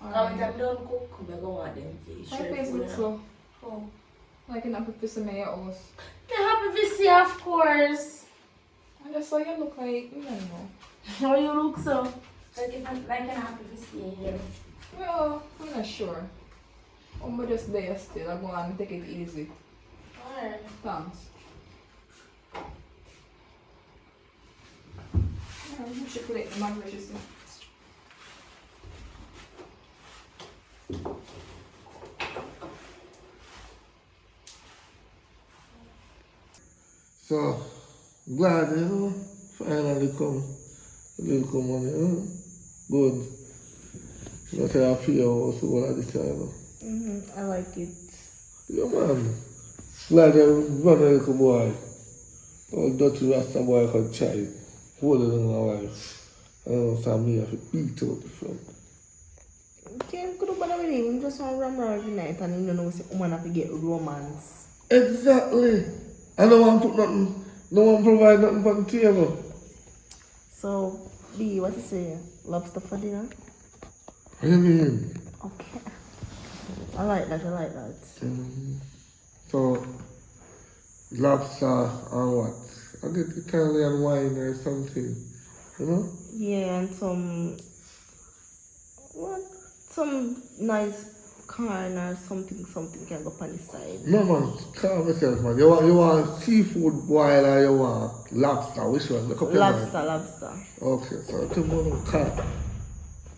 D: Alright.
H: When I'm done cook, I'm going to want them to
D: My
H: share
D: face
H: food
D: looks
H: now.
D: slow.
H: Oh.
D: Like an apple piece of my house.
H: I'm happy to see you, of course.
D: And that's why you look like, you don't know.
H: How you look so? Like if I'm like I'm happy to see you here.
D: Well, I'm not sure. I'm just there still. I'm going to take it easy.
H: Alright.
D: Thanks. You should plate the mattresses.
F: So, glad, you know, finally come. A little money, you know? Good. You know, say I feel also one of this time, you know?
G: I like it.
F: Yeah, man. Glad you run a little boy. All dirty Rasta boy could try. Hold it on my wife. I don't know, so me have to beat out the front.
G: Can't go to bother with him. Just want to run around every night and you know, say, woman have to get romance.
F: Exactly. I don't want to put nothing, no one provide nothing for the table.
G: So, B, what you say? Lobster for dinner?
F: What do you mean?
G: Okay. I like that, I like that.
F: So, lobster and what? I get Italian wine or something, you know?
G: Yeah, and some nice corn or something can go on the side.
F: No man, calm yourself man. You want seafood boil or you want lobster? Which one? Look up your mind.
G: Lobster.
F: Okay, so tomorrow cat.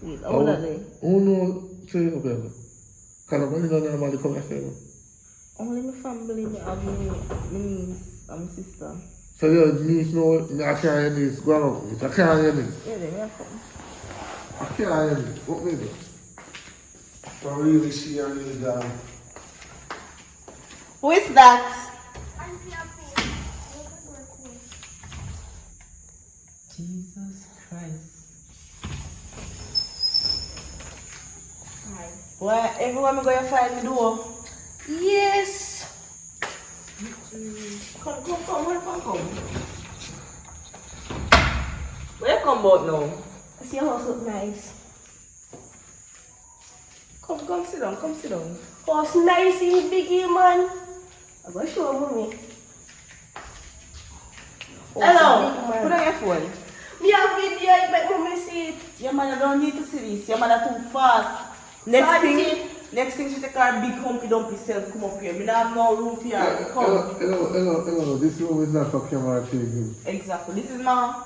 G: Wait, how would that be?
F: Oh no, say up here. Can I normally come here?
G: Only my family, me have my niece and my sister.
F: So your niece know I can't hear niece go on. I can't hear niece.
G: Yeah, they may come.
F: I can't hear niece. What me do? So really she and really down.
G: Who is that? Jesus Christ. Why everyone me go you find me door?
H: Yes.
G: Come. Where you come out now?
H: I see your house look nice.
G: Come sit down.
H: House nice in biggie, man. I'm gonna show mommy.
G: Hello, put on your phone.
H: Me have video, I make mommy see it.
G: Your mother don't need to see this. Your mother too fast. Next thing she take her big humpy dumpy self come up here. We don't have no room for her. Come.
F: Hello. This room is not for camera taking.
G: Exactly. This is my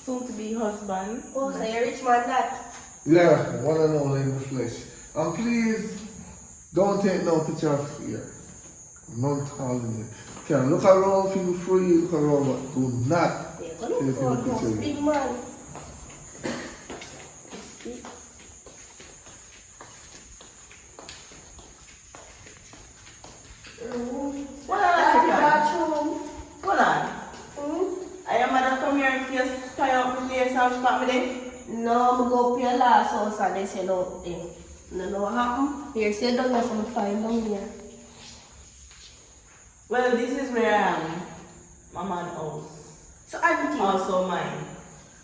G: soon to be husband.
H: Oh, so you're rich man that.
F: Yeah, one and only in the flesh. And please, don't take no picture of here. None calling it. Can look around, feel free, look around, but do not take any picture here.
H: Big man.
G: Hold on. I am mother come here and just tie up the place and spot me there.
H: No, I'm go up your last house and they say no. No know what happened. Here, say don't let some find down here.
G: Well, this is where I am. My man's house.
H: So auntie.
G: Also mine.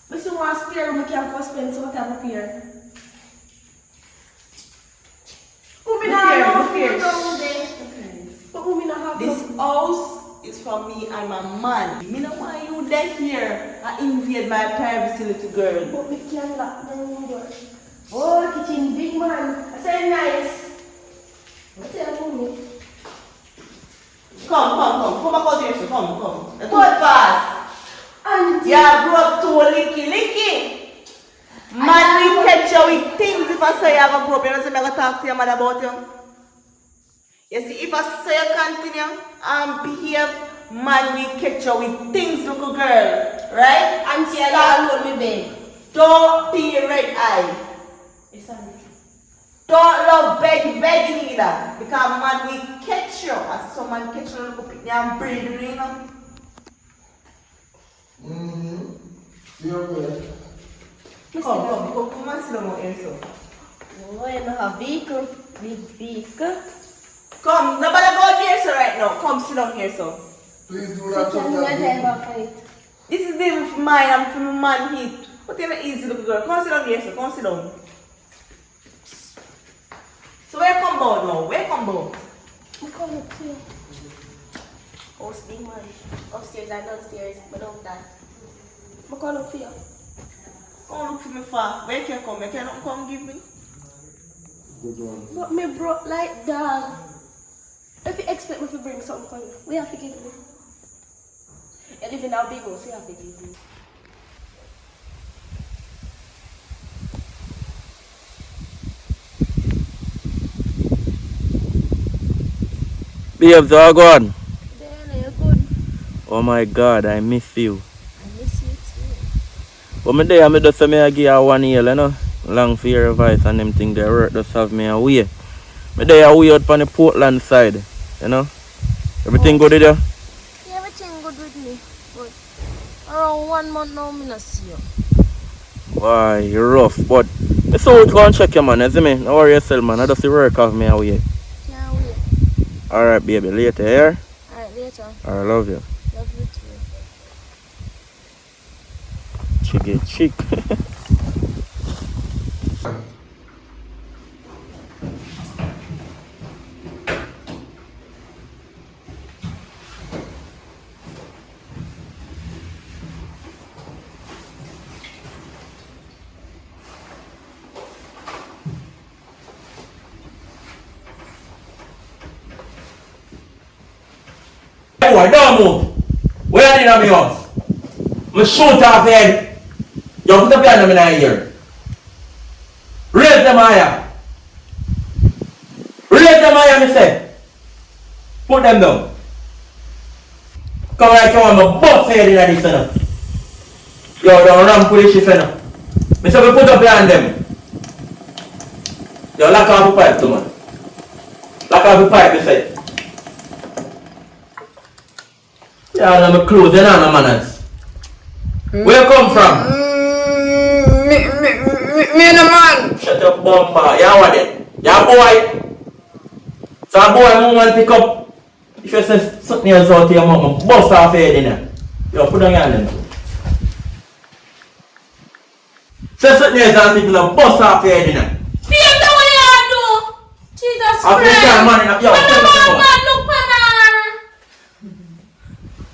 H: But you want to spare room, you can go spend some time up here.
G: This house is for me and my man. Me no want you there here and invade my privacy, little girl.
H: But we can lock the door. Oh, kitchen big man. I say nice. What tell me?
G: Come back out here, so come. Too fast.
H: Auntie.
G: Yeah, grew up too licky. Man, we catch you with things if I say you have a problem. You know, so I'm going to talk to your mother about you. You see, if I say you continue and behave, man, we catch you with things, little girl. Right?
H: Auntie, I alone me beg.
G: Don't be a red eye.
H: Yes, auntie.
G: Don't love begging either. Because man, we catch you. As some man catch you, look up and breathe, you know.
F: You're good.
G: Come and sit down here, so.
H: Oh, you know a vehicle. Big vehicle.
G: Come, nobody go there, so right now. Come sit down here, so.
F: Please do not touch that.
G: This is even for mine, I'm for my man heat. But you're not easy, little girl. Come sit down here, so. Come sit down. So where come down now? Where come down?
H: I'm coming up here. House big man. Upstairs and downstairs, but don't that. I'm coming up here.
G: Come look for me far. Where can you come? You cannot come give me?
F: Good one.
H: But me broke like dog. If you expect me to bring something for you, we have to give me. You live in our big house, we have to give me.
K: Babes, all gone.
H: Then you're good.
K: Oh my God, I miss you.
H: I miss you too.
K: But me there, I just say me I give her 1 year, you know. Long for your advice and them thing they work just have me away. Me there away out on the Portland side, you know. Everything good with you?
I: Yeah, everything good with me. But around 1 month now, I not see you.
K: Why, you're rough, but I saw you go and check you, man, you see me? Don't worry yourself, man. I just see work off me away.
I: Can't wait.
K: Alright, baby, later, yeah?
I: Alright, later.
K: I love you.
I: Love you too.
K: Chick. Boy, don't move. Where are you in my house? I'm shoot off head. You put up your hand in my ear. Raise them higher. Raise them higher, me say. Put them down. Come like you want my bust head in this, Yo, don't run for this shit, Me say we put up your hand them. Yo, lock off the pipe, too, man. Lock off the pipe, me say. Yeah, I'm a clothes, you know, no manners. Where you come from?
D: Me and a man.
K: Shut up, bumper. You what then? You a boy. So a boy, I want to pick up. If you say something else out here, I'm going to bust off your head in there. Yo, put down your hand then. Say something else and people will bust off your head in there.
H: Peter, what you do? Jesus Christ.
K: I think that man in there. Yo,
H: Look at her.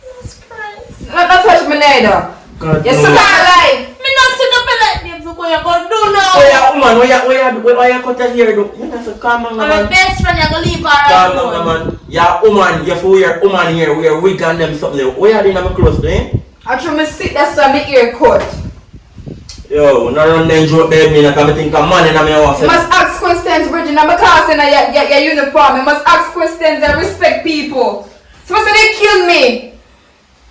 H: Jesus Christ.
D: Not touch me neither. You're still alive.
H: Me not sit up like this. What you gonna do now?
K: Oh yeah, woman, why you cut your hair do? You know, so calm down,
H: My
K: man.
H: best friend, you're gonna leave her
K: Calm
H: alone.
K: down, man. Yeah, woman, you have to wear woman here, wear wig and them something. Where are they in my clothes, eh?
D: I try to sit that's why my ear cut.
K: Yo, no run then joke there, me, like I think a man in my house.
D: You must ask questions, Bridget, because in your uniform. You must ask questions and respect people. Supposed to they kill me.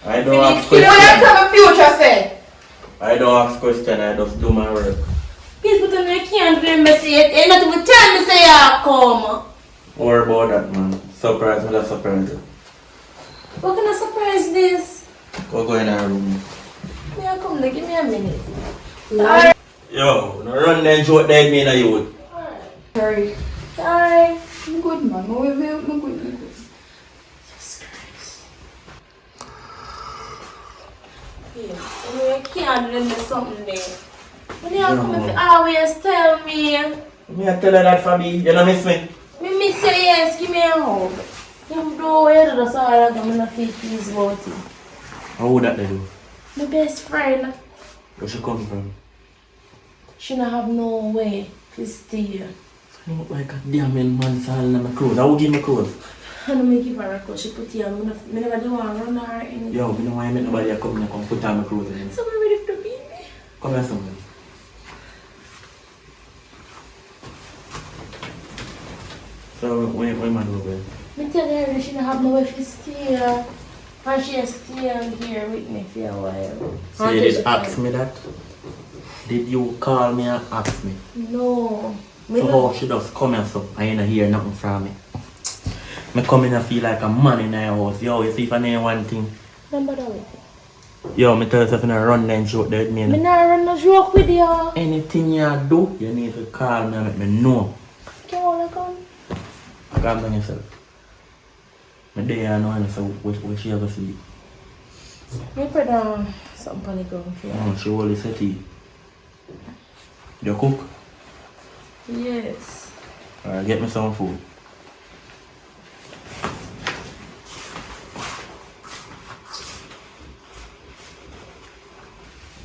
K: I don't ask
D: You know
K: questions.
D: what my future say?
K: I don't ask questions, I just do my work.
H: Please, but I can't do me say it. Ain't not even tell me say you come.
K: Worry about that, man. Surprise me, that's surprise.
H: What kind of surprise this?
K: Go in our room.
H: May I come there? Give me a minute.
K: Yo, no run then joke there, me and you.
D: Sorry.
H: Sorry.
D: I'm good, man. I'm good.
H: I can't do something there. When you come if you always tell me.
K: Me I tell her that for me, you know miss me?
H: Me miss say yes, give me a hug. You know you do so I I'm gonna feel pleased about it.
K: How would that they do?
H: My best friend,
K: Where she come from?
H: she don't have no way to stay.
K: You look like a damn man falling in my clothes. I will give my clothes.
H: I don't make give her a clothes. She put here. I never do want to run her or anything.
K: Yo, me don't want to make nobody come here and put on my clothes again.
H: So we're ready to be me.
K: Come here, somebody. So, where man over there?
H: Me tell her she don't have no way to stay. And she stay here with me for a while.
K: So you did ask me that? Did you call me and ask me?
H: No.
K: So how she just come here so I ain't hear nothing from me? Me come in and feel like a man in your house. Yo, you see if I know one thing.
H: Remember that way.
K: Yo, me tell yourself in a run then joke there with me.
H: Me not run no joke with you.
K: Anything you do, you need to call me and let me know.
H: Can you come?
K: Calm down yourself. Me there I know and so where she ever sleep.
H: Me put down something on the ground for you.
K: She only said tea. You cook?
H: Yes.
K: Alright, get me some food.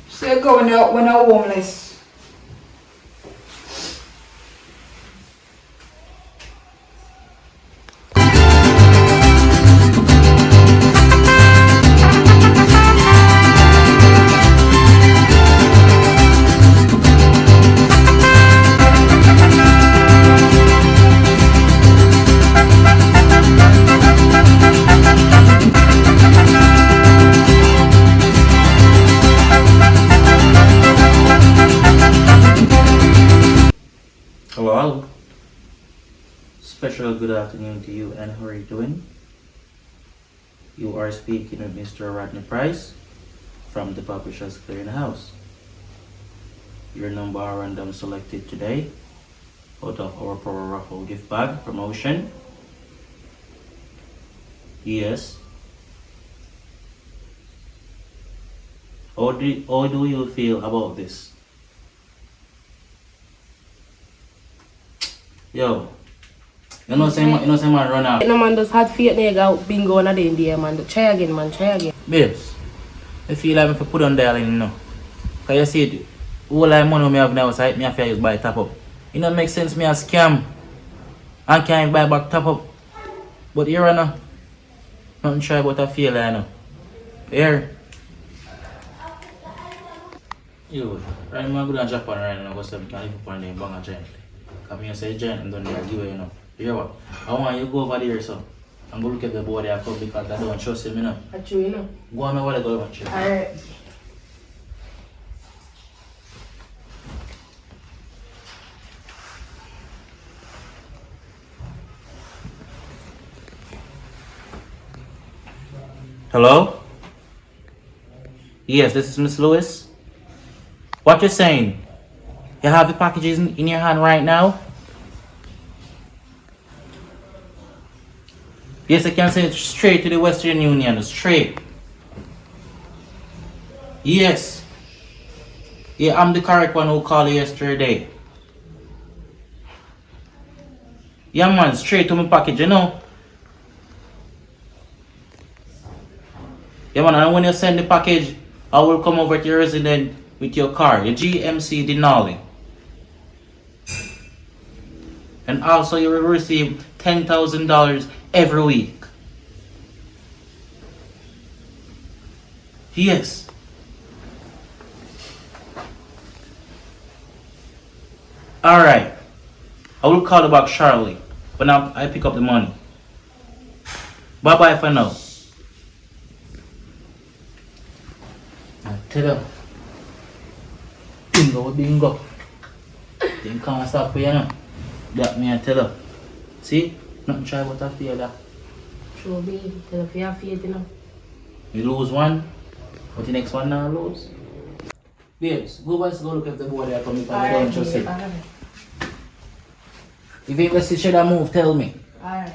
D: Still going out when I'm homeless.
L: Hello. Special good afternoon to you, and how are you doing? You are speaking with Mr. Rodney Price from the Publishers Clearinghouse. Your number are random selected today out of our Power Raffle gift bag promotion. Yes. How do you feel about this? Yo, you know say man run out.
H: No man just had faith nigga bingo on a day in there man. Try again man, try again.
L: Babes, I feel like if I put on dialing, you know. Cause you see it, all the money I have now, so me have to use buy top up. It don't make sense me a scam and can't buy back top up. But here I know, Nothing try but a fail, I know. Here. Yo, right now I'm going to Japan right now. Because I'm going to live up on the bang a giant. Come here, say giant, and don't give you know. You hear what? I want you to go over there, so. I'm going to look at the boy there because I don't trust him, you know.
H: I true, you know.
L: Go on over there, go over there.
H: Alright.
L: Hello? Yes, this is Miss Lewis. What you saying? You have the packages in your hand right now? Yes, I can send it straight to the Western Union, straight. Yes. Yeah, I'm the correct one who called you yesterday. Yeah, man, straight to my package, you know. Yeah, man, and when you send the package, I will come over to your residence with your car, your GMC Denali. And also you will receive $10,000 every week. Yes. Alright. I will call you back shortly. But now I pick up the money. Bye bye for now. Tell her. Bingo, bingo. They can't stop for you now. That me I tell her. See? Nothing try but I feel that.
H: True, baby. Tell her if you have faith, you know.
L: You lose one, but the next one now lose. Babes, go back go look at the board there coming from the don't trust it. If you see should I move, tell me.
H: Alright.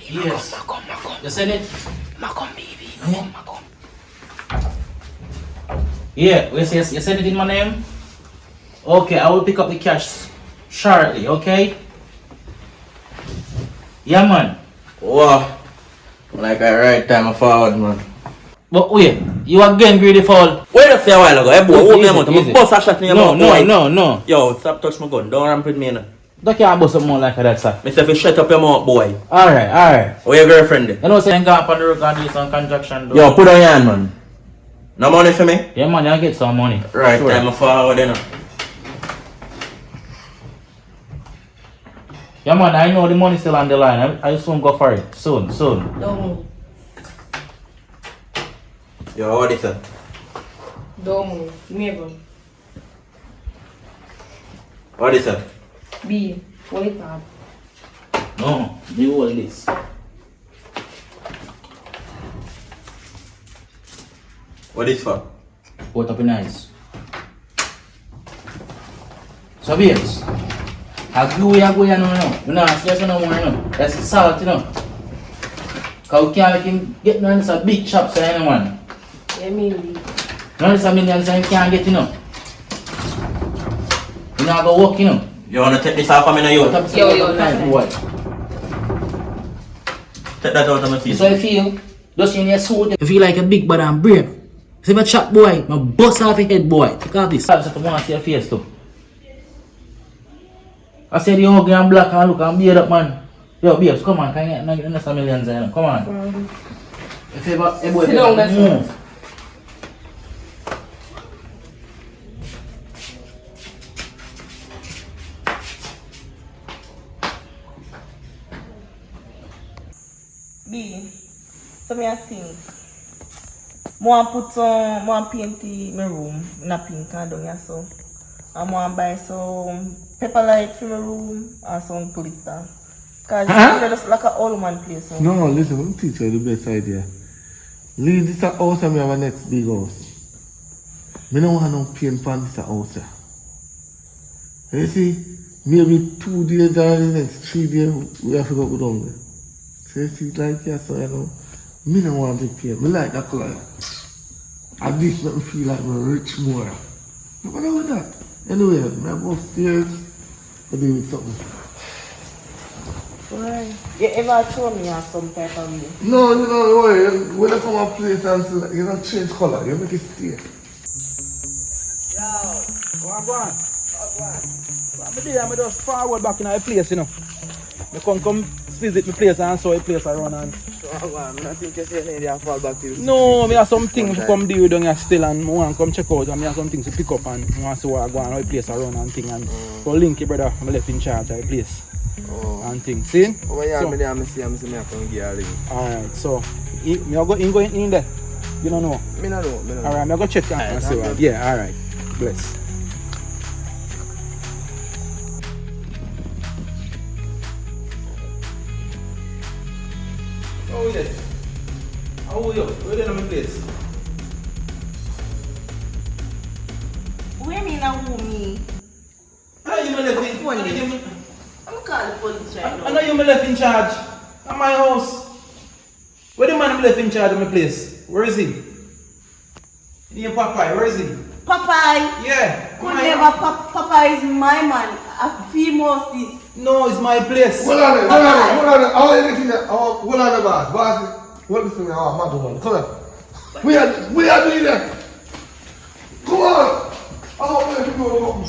L: Yes. You send it?
H: Macom, baby. Macom.
L: Yeah, you send it in my name? Okay, I will pick up the cash shortly, okay? Yeah, man.
K: Wow. Like I right time forward, man.
L: But wait, you again greedy fool.
K: Wait a few while ago, hey boy, open your mouth. I'm bust a shot in your mouth.
L: No.
K: Yo, stop touch my gun. Don't ramp with me now.
L: Don't can't bust up more like that, sir.
K: Mister, if you shut up your mouth, boy.
L: Alright.
K: Where your girlfriend is?
L: You know, saying go up on the road and do some contraction.
K: Yo, put on your hand, man. No money for me?
L: Yeah, man, you get some money.
K: Right,
L: sure.
K: time forward, you know.
L: Yeah, man, I know the money still on the line. I soon go for it. Soon.
H: Don't move.
K: Yo, what is it?
H: Don't move. Never.
K: What is it?
H: B. Wait up.
L: No, you hold this.
K: What is for?
L: Put up in eyes. So, babes, I glue you go here now. We not stress no more, you know. That's salt, you know. Because we can't make him get none of this big chops, you know, man.
H: Yeah, me.
L: None of this millions you can't get, you know. You know, I go walk, you know.
K: You want to take this off of me now, you?
H: Yo,
K: Take that out of my face.
L: So I feel, just in your suit, you feel like a big bad and brave. See my chat boy, my bust off your head boy. Take off this. I just want to see your face too. I said you ugly and black and look and beard up man. Yo babes, come on, can you get some millions there? Come on. If you ever, hey boy,
H: sit down,
L: move.
G: B, so me I think more put some more paint in my room in a pink and down here so. I'm gonna buy some pepper light for my room and some glitter. Cause it's just like an old man place. So.
F: No, listen, let me teach you the best idea. Leave this house and we have a next big house. I don't want no paint pan this house. You see, maybe 2 days or the next 3 days we have to go down there. So you see, like yeah, so you know, I don't want to paint. I like that color. At least make me feel like I'm rich more. What about that? Anyway, I go upstairs and do something.
G: Why? You ever show me some type of way?
F: No, you know, worry. When I come a place and select, you don't change color, you make it stay.
M: Yo, go on.
E: I'm just forward back in our place, you know. I come visit my place and saw a place around and...
G: So, I think you say you need to fall back to the
E: No, I have some things to come deal down here still and I want to come check out and I have some things to pick up and I want to see what I go on how the place around and thing and so link your brother, I'm left in charge of the place and thing. See?
G: Oh yeah, so, I see I come get a link.
E: Alright, so me go in there? You don't know?
G: Me no know.
E: Alright, I'm going to check and see what. Yeah, alright. Bless. How are you? How are you? Where are you in my place?
G: Where me now me?
E: How you left in?
G: I'm calling the police right now.
E: I know you left in charge of my house. Where the man left in charge of my place? Where is he? In Popeye, where is he?
H: Popeye?
E: Yeah.
H: Could never Popeye is my man. I feel most this.
E: No, it's my place.
F: Hold on, hold on, boss. What is it? Oh, my God. Come on. We are doing that. Come on. I want to go.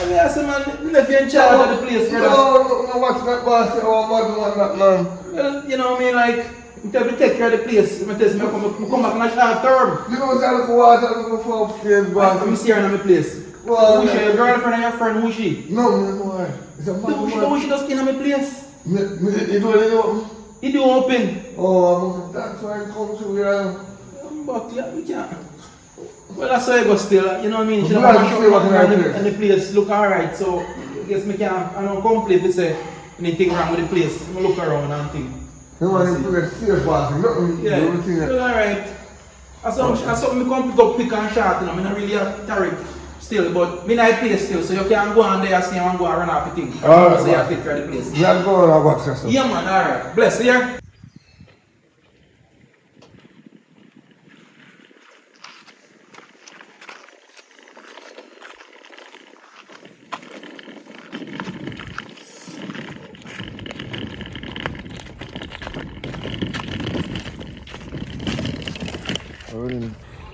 E: Yeah, so man, left you in charge of the place, brother.
F: No, what's that, boss? Oh, my man.
E: Well, you know what I mean, like, until we take care of the place, I come back in a short term.
F: You know what's that water for upstairs, boss?
E: I'm here in my place.
F: Well,
E: who's your girlfriend and your friend, who's she?
F: No, it's a man.
E: Who she just in my place?
F: You do open?
E: You do open?
F: Oh, that's why I come to here.
E: But yeah, we can't. Well, that's how I go still, you know what I mean? She
F: Well,
E: don't
F: see what I do.
E: and the place look alright, so I guess I don't complain if you say anything wrong with the place. I look around and think.
F: You want to play safe, boss?
E: Yeah, it's alright. I saw me come pick up quick and short, you know, I'm not really a tariff still, but I'm not place still, so you can't go on there and say I'm going to run off the thing.
F: Alright,
E: so you have to take care of the place.
F: You have to go on about yourself.
E: Yeah, man, alright. Bless you. Yeah?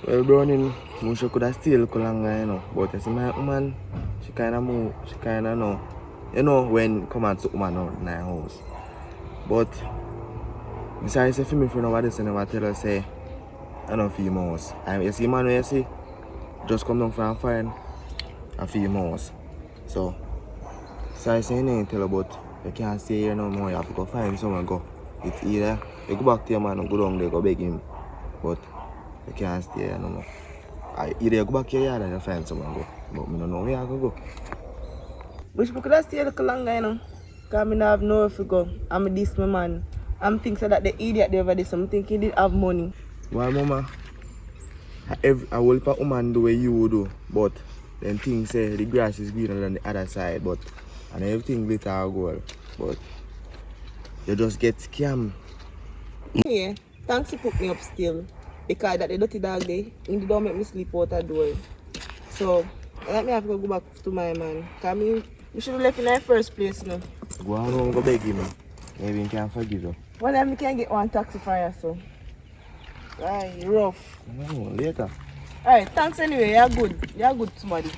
G: Well, Browning, Musha could have still Kolanga, you know. But as my woman, she kind of move, she kind of know. You know, when come and took man out in our house. But, besides, if me friend over this, I never tell her, say, I don't feel mouse. You see, man, you see, just come down from find a few mouse. So I say, you ain't tell her, but you can't stay here no more. You have to go find someone, go. It's either you go back to your man and go down there, go beg him. But you can't stay here no more. Either you go back to your yard and you find someone, go. But I don't know where I can go. Wish we could have stayed a little longer, you know. Because I don't have nowhere to go. I'm this my man. I'm thinking that the idiot they over this, I'm thinking he did have money. Well, Mama, I will put a woman the way you would do, but then things say the grass is greener than the other side, but and everything glitter or gold, but you just get scammed. Yeah, thanks for putting me up still, because that the dirty dog day, he don't make me sleep out the door. So, let me have to go back to my man, because we should have left in the first place, you know. Go on home, go beg him, maybe he can forgive you. Well, then we can get one taxi for you, so. Aye, rough. No, later. Alright, thanks anyway. You're good. You're good, somebody.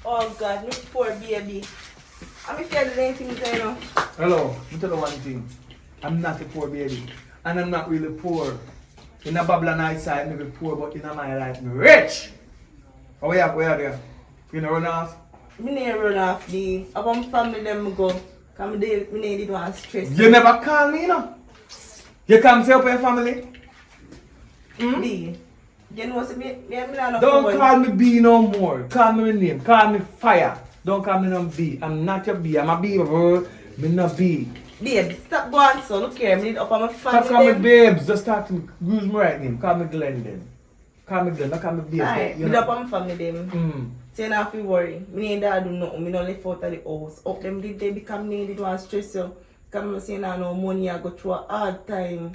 G: Oh God, me poor baby. I'm afraid of anything there, you know.
A: Hello, let me tell you one thing. I'm not a poor baby. And I'm not really poor. In a Babylon side, maybe poor, but in my life, me rich. Oh, where are there? You know run off?
G: Me never run off, D. Upon family, them go. Because me need to want stress.
A: You never call me, you know? You come say up your family?
G: D. You know what me not
A: Don't call me B no more. Call me my name. Call me Fire. Don't call me no B. I'm not your B. I'm a B, bro. Me not B.
G: Babe, stop going so. Look here, me need up on my family.
A: Stop calling me babes. Just start to use my right name. Call me Glenn then. Call me Glenn, not call me babes.
G: Alright, me up on my family them. So you don't have to worry. Me need to do nothing. Me don't live out of the house. Up them did they become needed to stress you. Because I'm saying I no money I go through a hard time.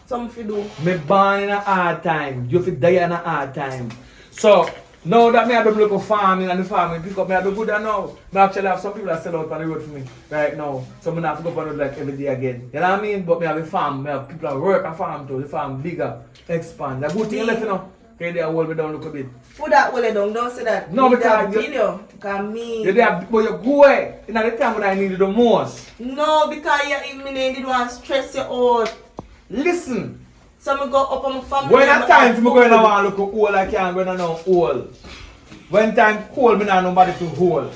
G: Something to do.
A: Me born in a hard time. You fi die in a hard time. So, Now that me have to look at farming and the farming pick up, me have to go there now. Me actually have some people that sell out on the road for me right now. So me have to go up on the road like every day again. You know what I mean? But me have a farm, me have people that work a farm too. The farm bigger, expand. The good thing left, you know. Okay, they hold me down look a bit.
G: Put that hold it down, don't say that.
A: No,
G: Me
A: because
G: that video. Because me.
A: You're there, but you go away. In the time when I need you the most.
G: No, because you didn't want to stress you out.
A: Listen.
G: So I go up on my family.
A: When a time for me going to want to look old, I can't go now old. When time cold, me not nobody to hold.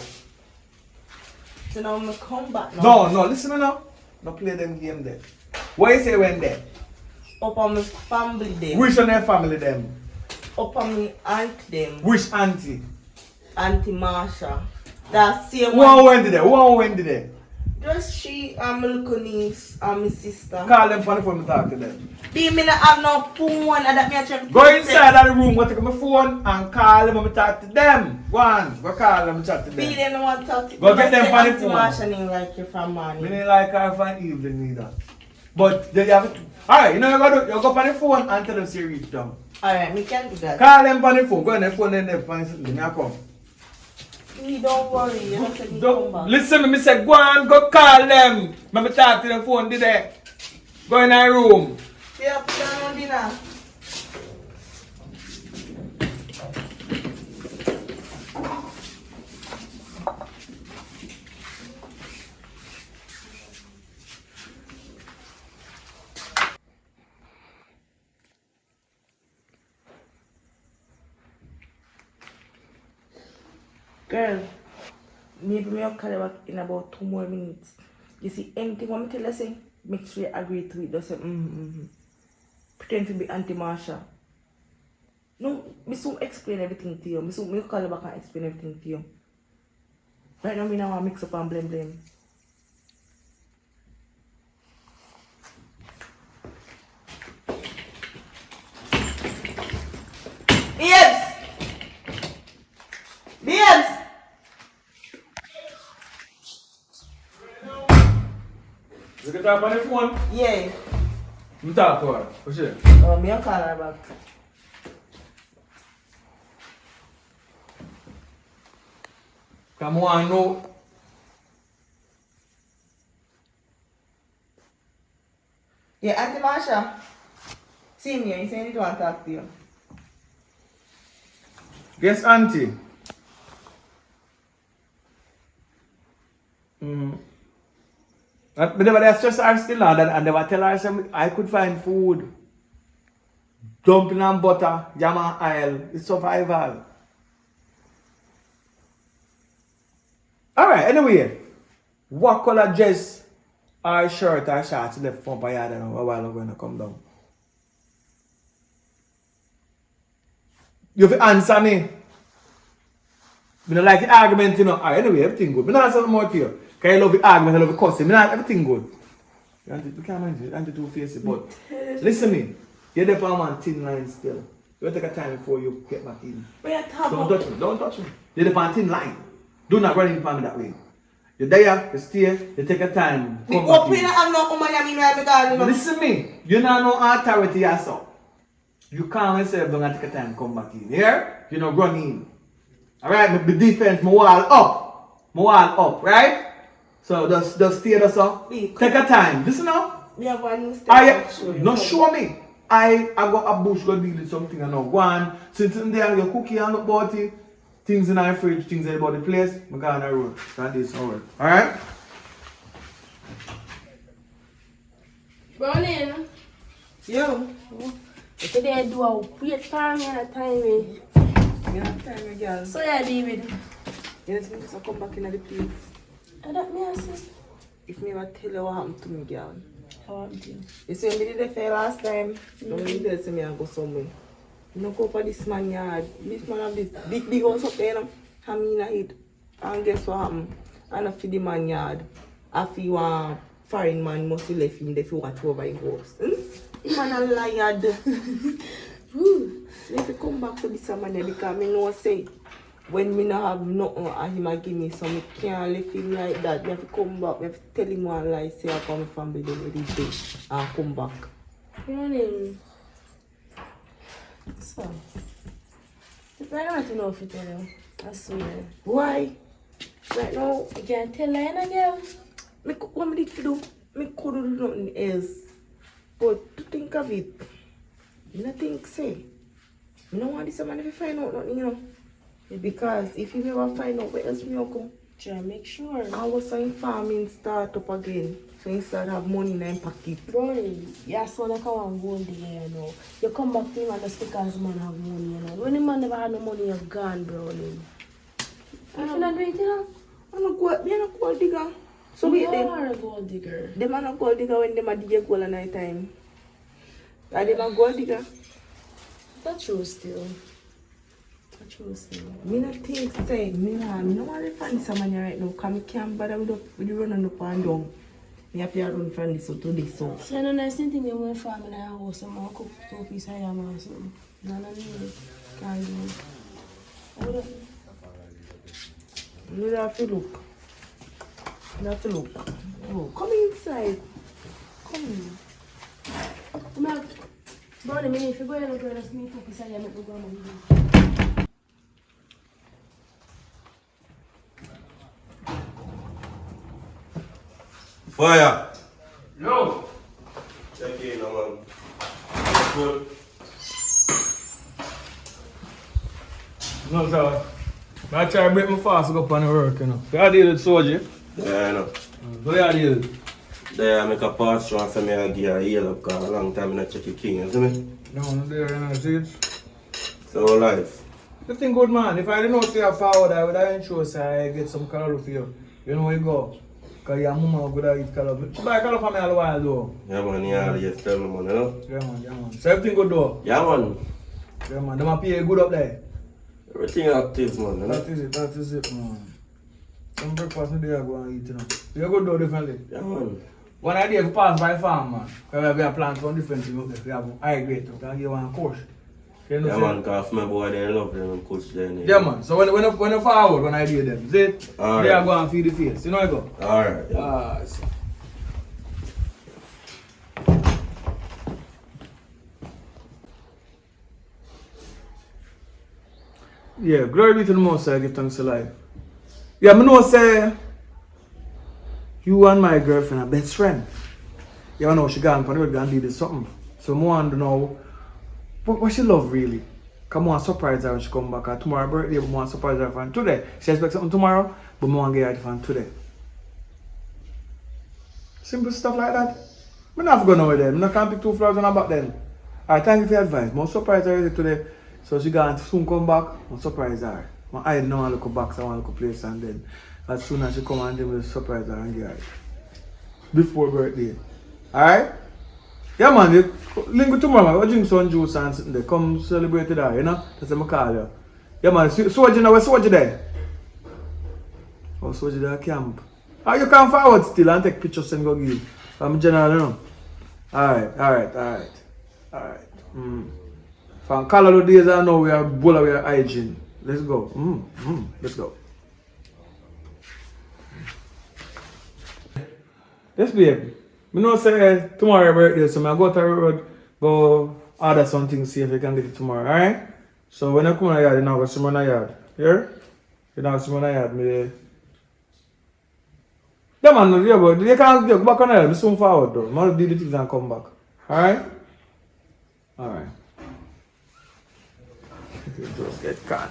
G: So now I'm come back now.
A: No, listen now. No play them game there. What you say when there?
G: Up on my family them.
A: Which on their family them?
G: Up on my aunt them.
A: Which auntie?
G: Auntie Marsha. That same
A: Who went there? Who went there?
G: Just she and my little niece and my sister.
A: Call them for the phone to talk to them.
G: Be me not have no phone and that me actually
A: go inside of the room, go take my phone and call them and talk to them. Go on, go call them and chat to them.
G: Be them no want to talk to
A: go get them for the phone.
G: Marsha didn't like you from morning.
A: Me didn't like her from evening neither. But they have to. Alright, you know you go on the phone and tell them to reach down.
G: Alright, me can do that.
A: Call them on the phone, go on the phone and then find something. I come.
G: Me don't worry, you don't say me come back.
A: Listen, me say go on, go call them. Me talk to the phone today. Go in our room.
G: Yeah, put down on dinner. Girl, maybe I'll call you back in about 2 more minutes. You see, anything what I tell you say, make sure you agree to it. Just say, pretend to be Auntie Marsha. No, me soon explain everything to you. Me call you back and explain everything to you. Right now, me now want to mix up and blame. Babes!
A: You can talk on the phone?
G: Yeah.
A: You talk to her. What's it?
G: Oh, me I'll call her back.
A: Come on, no.
G: Yeah, Auntie Marsha. See me, you say you want to talk to you.
A: Yes, auntie. But they were stress her still on that, and they were telling her I could find food. Dumpling and butter, jam and oil. It's survival. Alright, anyway. What color dress or shirt or shorts left from my yard and a while ago to come down? You have to answer me. I don't like the argument, you know. Anyway, everything good. I don't answer more to you. Because I love the argument, I love the cussing. I everything good. You can't mind it. I'm too facey, but listen to me. You're there for one thin line still. You take a time before you get back in. Don't touch me. Don't touch me. You're there for a thin line. Do not run in front me that way. You're there, you stay, you take a time. Come back in. Listen to me. You don't know authority yourself. You calm yourself down and take a time come back in. Here, you know, run in. Alright, the defense, my wall up. My wall up, right? So just stay there, so. Take a time. Listen now.
G: We have one new step.
A: No, show me. I got a bush go deal with something and now go on. Since in there, your cookie and look about it. Things in our fridge, things about the place. I go on the road. That is all right. Alright?
I: Brownie.
G: Yo.
I: Today I do a wait for me at a time.
G: You have time, girl.
I: So yeah, David.
G: Yes, me just come back in the place.
I: And that me I say.
G: If me ever tell you what happened to me, girl.
I: How happened to you?
G: You see, when me did the fair last time, don't need to tell me I go somewhere. You know, go for this man yard. This man have this big house up there, you know. I mean, I hit. And guess what happened? And I feed the man yard. I feel one foreign man must have left him there to watch over his house. The man a liar. Let me come back to this man because I know say when me not have nothing and him a give me some, I can't leave him like that. I have to come back. I have to tell him one lie, say I come from the every day and come back.
I: Your name? So,
H: I don't want to know if you tell you. I swear.
M: Why? Right now,
H: You can't tell her, and girl.
M: what me did to do? Me could do nothing else. But to think of it, I don't think say. I don't want this man to find out nothing, you know. Because if you ever find out where else me come,
H: Try make sure.
M: I was saying farming start up again. So he start have money in his pocket.
H: Bro, your son like one gold digger, you know. You come back to him and just because the man have money, you know. When the man never had no money, you're gone, bro. If you not doing it, you know.
M: I'm not gold digger. So wait
H: You
M: them.
H: are a gold digger.
M: Them are not gold digger when them are dig gold at night time. Are them a gold digger?
H: That's true still. That's true still.
M: Me not think say, me no want to find someone right now because I can't bother with the running up and down. I have to run from this to this so.
H: So, no nice thing you went farm in our house and I cook 2 pieces of yam or something. No, can't do it.
M: You have to look. You have to look. Oh, come inside. Come in.
H: Come out. Bro, the minute if you go and look at us, me 2 pieces of yam, make me go and
B: Fire!
A: Yo!
B: Check in, man. Good.
A: No, sir. I try to break my fast to go up on the work, you know. So I deal with soldier.
B: Yeah, I know.
A: So I deal.
B: There, I make a pass through and say me I give a heal up because a long time I not check your king, you see me?
A: No, no, there, you know, see it?
B: So life.
A: The thing good, man. If I didn't know say I forward, I would have ensure say I get some color for you. You know where you go. Because your mama would have eat color. She buy color for me all the while, though.
B: Yeah, man, you always tell me, man, you know?
A: Yeah, man, yeah, man. So everything good, though?
B: Yeah, man.
A: Yeah, man. Them a pay good up there.
B: Everything active, man, you know?
A: That is it, man. Some breakfast today I go and eat, you know. You good, though, definitely?
B: Yeah, man.
A: One idea to pass by farm, man. Because we have plants for different things up there. We have high grade, we can give one course. You know,
B: Yeah, man, because my boy, they love them and coach them.
A: Yeah, man. So when you forward, when I do them, see it?
B: All
A: They
B: right.
A: are going to feed the face. You know how I go?
B: Alright.
A: Yeah, glory be to the Most High, give thanks to life. Yeah, I know say you and my girlfriend are best friend. Yeah, I know she gone on the road and did something. So I want to know what she love really. Come on, surprise her when she come back. Tomorrow birthday, but I want to surprise her from today. She expects something tomorrow, but I want to get her from today. Simple stuff like that. I'm not going nowhere then. I'm not going to pick 2 flowers on her back then. Alright, thank you for your advice. I'm surprise her today. So she going to soon come back. I'm surprise her. I don't want to look back, so I want to look place and then as soon as she come and then we'll surprise her and get her. Before birthday. Alright? Yeah man, you link with tomorrow, man. We'll drink some juice and something there. Come celebrate it there, you know? That's what I call you. Yeah man, soldier now, where's soldier there? Oh, soldier there camp. Oh, you can forward still and take pictures and go give. I'm general, you know? Alright. From Colorado days I know we are bowl we are hygiene. Let's go. Let's go. Yes, babe. I know say tomorrow your birthday, so I go to the road, go order something, see if you can get it tomorrow, alright? So when I come in the yard, you know, go see me in the yard. Here? You know, see me in the yard. Yeah, man, yeah, but you can't go back on the yard. I'm soon forward, though. I'm do the things and come back. Alright? Alright. Just get caught.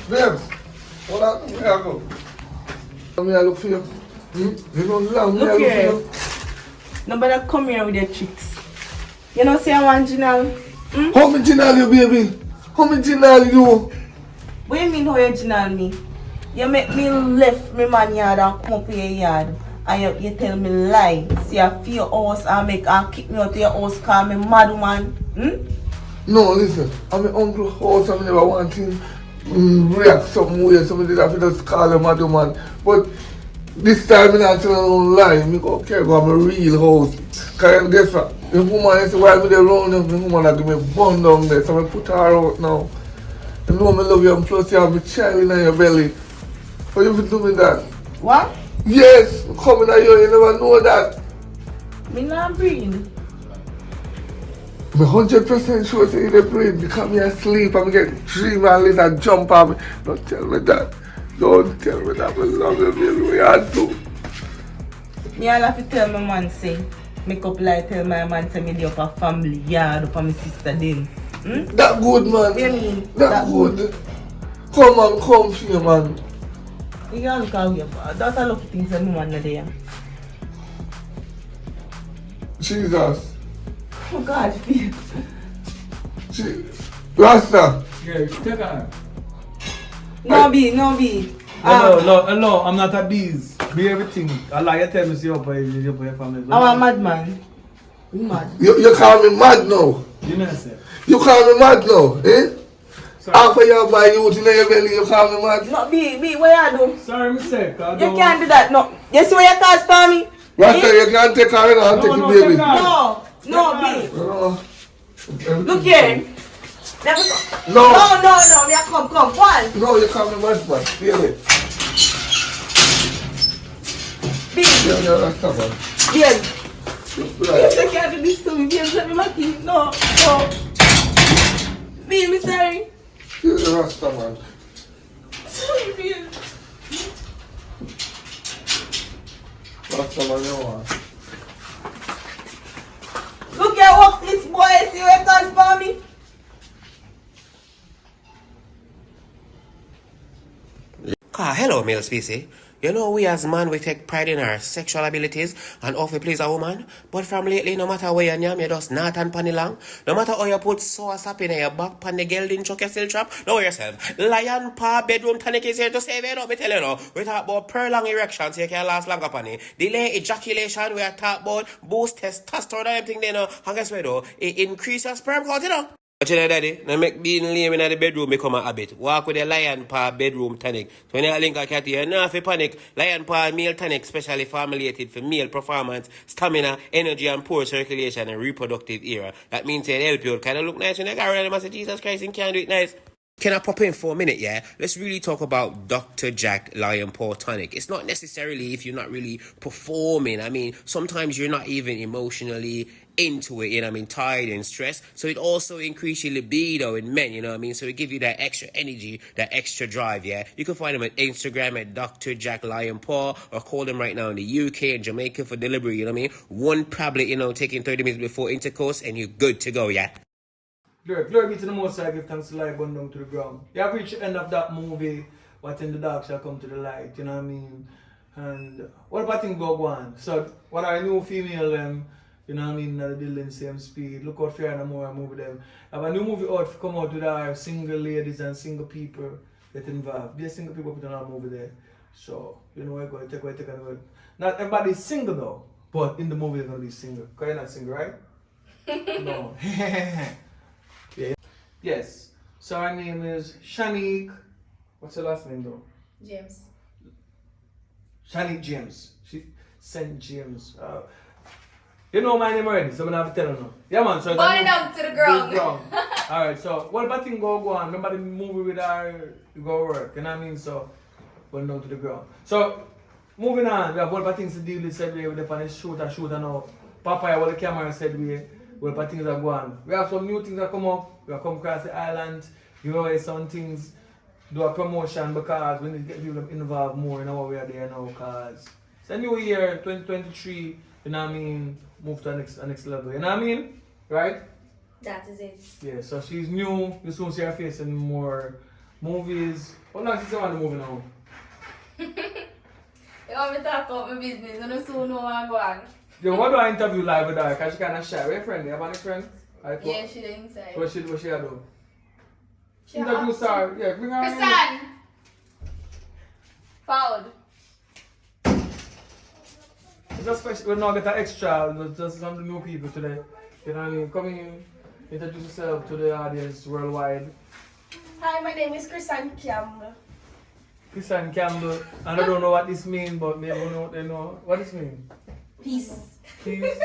F: Babes. What happened? Where I go? Come here, look for you. You don't long,
M: Look here. Nobody come here with their tricks. You know, say I want Jinal.
F: How me Jinal you, baby? How me Jinal you?
M: What do you mean how you Jinal me? You make me left my man yard and come up to your yard. And you tell me lie. See I feel your house and kick me out of your house call me mad woman.
F: No, listen. I'm my uncle's house, I never want him. react some way, somebody did have to just call him a man. But this time I not tell no lie, I go okay, go my real house. Cause guess what? The woman is why me there around the woman that give me bun down there, so I put her out now. You know me love you and plus you have a child in your belly. Why you do me that?
M: What?
F: Yes, coming at you never know that.
M: Me not breathe.
F: I'm 100% sure say you don't breathe because me asleep and me get dream and later jump on me. Don't tell me that. Don't tell me that. I love you, baby. What you do?
M: Me all have to tell my man say, make up like tell my man say me dey up a family yard up a my sister then.
F: That good, man.
M: You mean?
F: That good. Come on, come here, man.
M: You can't look out here. That's a lucky thing that my man not there.
F: Jesus.
M: Oh God, please.
F: Rasta.
A: Yeah, take her.
M: No be, no be.
A: No, I'm not a bees. Be everything. I like you tell me see your family.
M: I'm a madman. You mad?
F: You call me mad now.
A: You know say.
F: You call me mad now, eh? After you have my youth in your belly, you call me mad?
M: No, be, what you do?
A: Sorry, me say.
M: You can't do that, no. You see what you cause for me?
F: Rasta, you can't take her in and take the baby.
M: No, be. Look here. Never come.
F: No.
M: No, me come, one.
F: No, you call me mad, man. Feel it.
M: Be.
F: Yeah, Rasta, man.
M: Bien.
F: Right.
M: You can't do this to me, bien. Let me my key. No. Be, me sorry.
F: You're the Rasta, man.
M: Sorry, bien.
F: Rasta, man, you want.
M: Look at what this boy see what comes for me.
B: Hello, male species. You know, we as man, we take pride in our sexual abilities and often please a woman. But from lately, no matter where you yam, you just not and panny long. No matter how you put sauce up in your back, pan the girl didn't chuck your still trap. Know yourself. Lion paw bedroom tonic is here to save it up. Me tell you now. We talk about prolonged erections, so you can last longer panny. Delay ejaculation, we are talk about boost testosterone and everything they know. And guess what though? It increase your sperm count, you know. But you know, daddy, now make being lame in the bedroom become a habit. Walk with a lion paw bedroom tonic. So when you link a cat, you know if you panic. Lion paw meal tonic specially formulated for male performance, stamina, energy and poor circulation and reproductive era. That means it help you kind of look nice when you go around and say, Jesus Christ, you can't do it nice. Can I pop in for a minute, yeah? Let's really talk about Dr. Jack Lion Paw Tonic. It's not necessarily if you're not really performing. I mean, sometimes you're not even emotionally into it, you know what I mean, tired and stressed. So it also increases your libido in men, you know what I mean? So it gives you that extra energy, that extra drive, yeah? You can find them at Instagram at Dr. Jack Lion Paw or call them right now in the UK and Jamaica for delivery, you know what I mean? One tablet, you know, taking 30 minutes before intercourse and you're good to go, yeah?
A: Glory be to the Most High, give thanks to light, burn down to the ground. You have reached the end of that movie, What in the Dark Shall Come to the Light, you know what I mean? And what about things go on? So, what are new female you know what I mean, the building same speed. Look out for you and more movie them. I have a new movie out to come out with our single ladies and single people get involved. Be a single people put on our movie there. So, you know, we're going to take it. Not everybody's single though, but in the movie they're going to be single. Because you're not single, right? No. Yeah. Yes. So her name is Shanique. What's her last name though?
C: James.
A: Shanique James. St. James. You know my name already, so I'm gonna have to tell her now. Yeah man, so
C: burn it down to the ground.
A: Alright, so what about thing go on? Remember the movie with her go work, you know what I mean? So burn down to the ground. So moving on, we have all the things to deal with said way with the shooter now. Papaya what the camera said we well, but things are going. We have some new things that come up. We have come across the island. You know, some things do a promotion because we need to get people involved more in what we are there now. Because it's a new year, 2023. You know what I mean? Move to the next level. You know what I mean? Right?
C: That is it.
A: Yeah. So she's new. You soon see her face in more movies. How long since you want the movie now?
C: You want me to talk about my business? I don't soon know I'm going.
A: Yo, what do I interview live with her? Because she kind of shy. Where your friend? You have any friend?
C: Yeah, she's inside.
A: What she do?
C: She
A: introduce her. Yeah, bring her in.
C: Christian! Proud.
A: It's a special. We're not get an extra. We're just some new people today. You know what I mean? Come in, introduce yourself to the audience worldwide.
H: Hi, my name is Chrisanne Campbell.
A: Christian Campbell. And I don't know what this means, but maybe you know what they know. What this mean?
H: Peace.
A: Peace.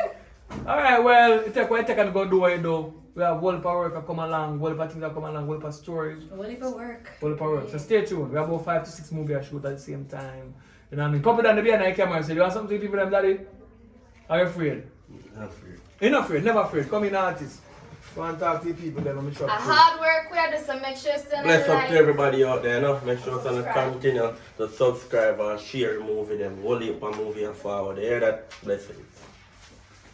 A: Alright, well, it take what you can go do what you do. We have whole of work that come along, whole of things that come along, whole of stories.
H: Whole of work.
A: Whole of work. So stay tuned. We have about 5 to 6 movies I shoot at the same time. You know what I mean? Pop it on the behind camera and say, you want something to people them, daddy? Are you afraid?
N: Not afraid.
A: You're not afraid, never afraid. Come in, artist. Go and talk to the people then I'm sure.
H: Hard work we are do, so make sure you stay
N: Bless up to everybody out there, no? Make sure you continue to subscribe and share the movie them. Hold up a movie and forward. You hear that? Blessings.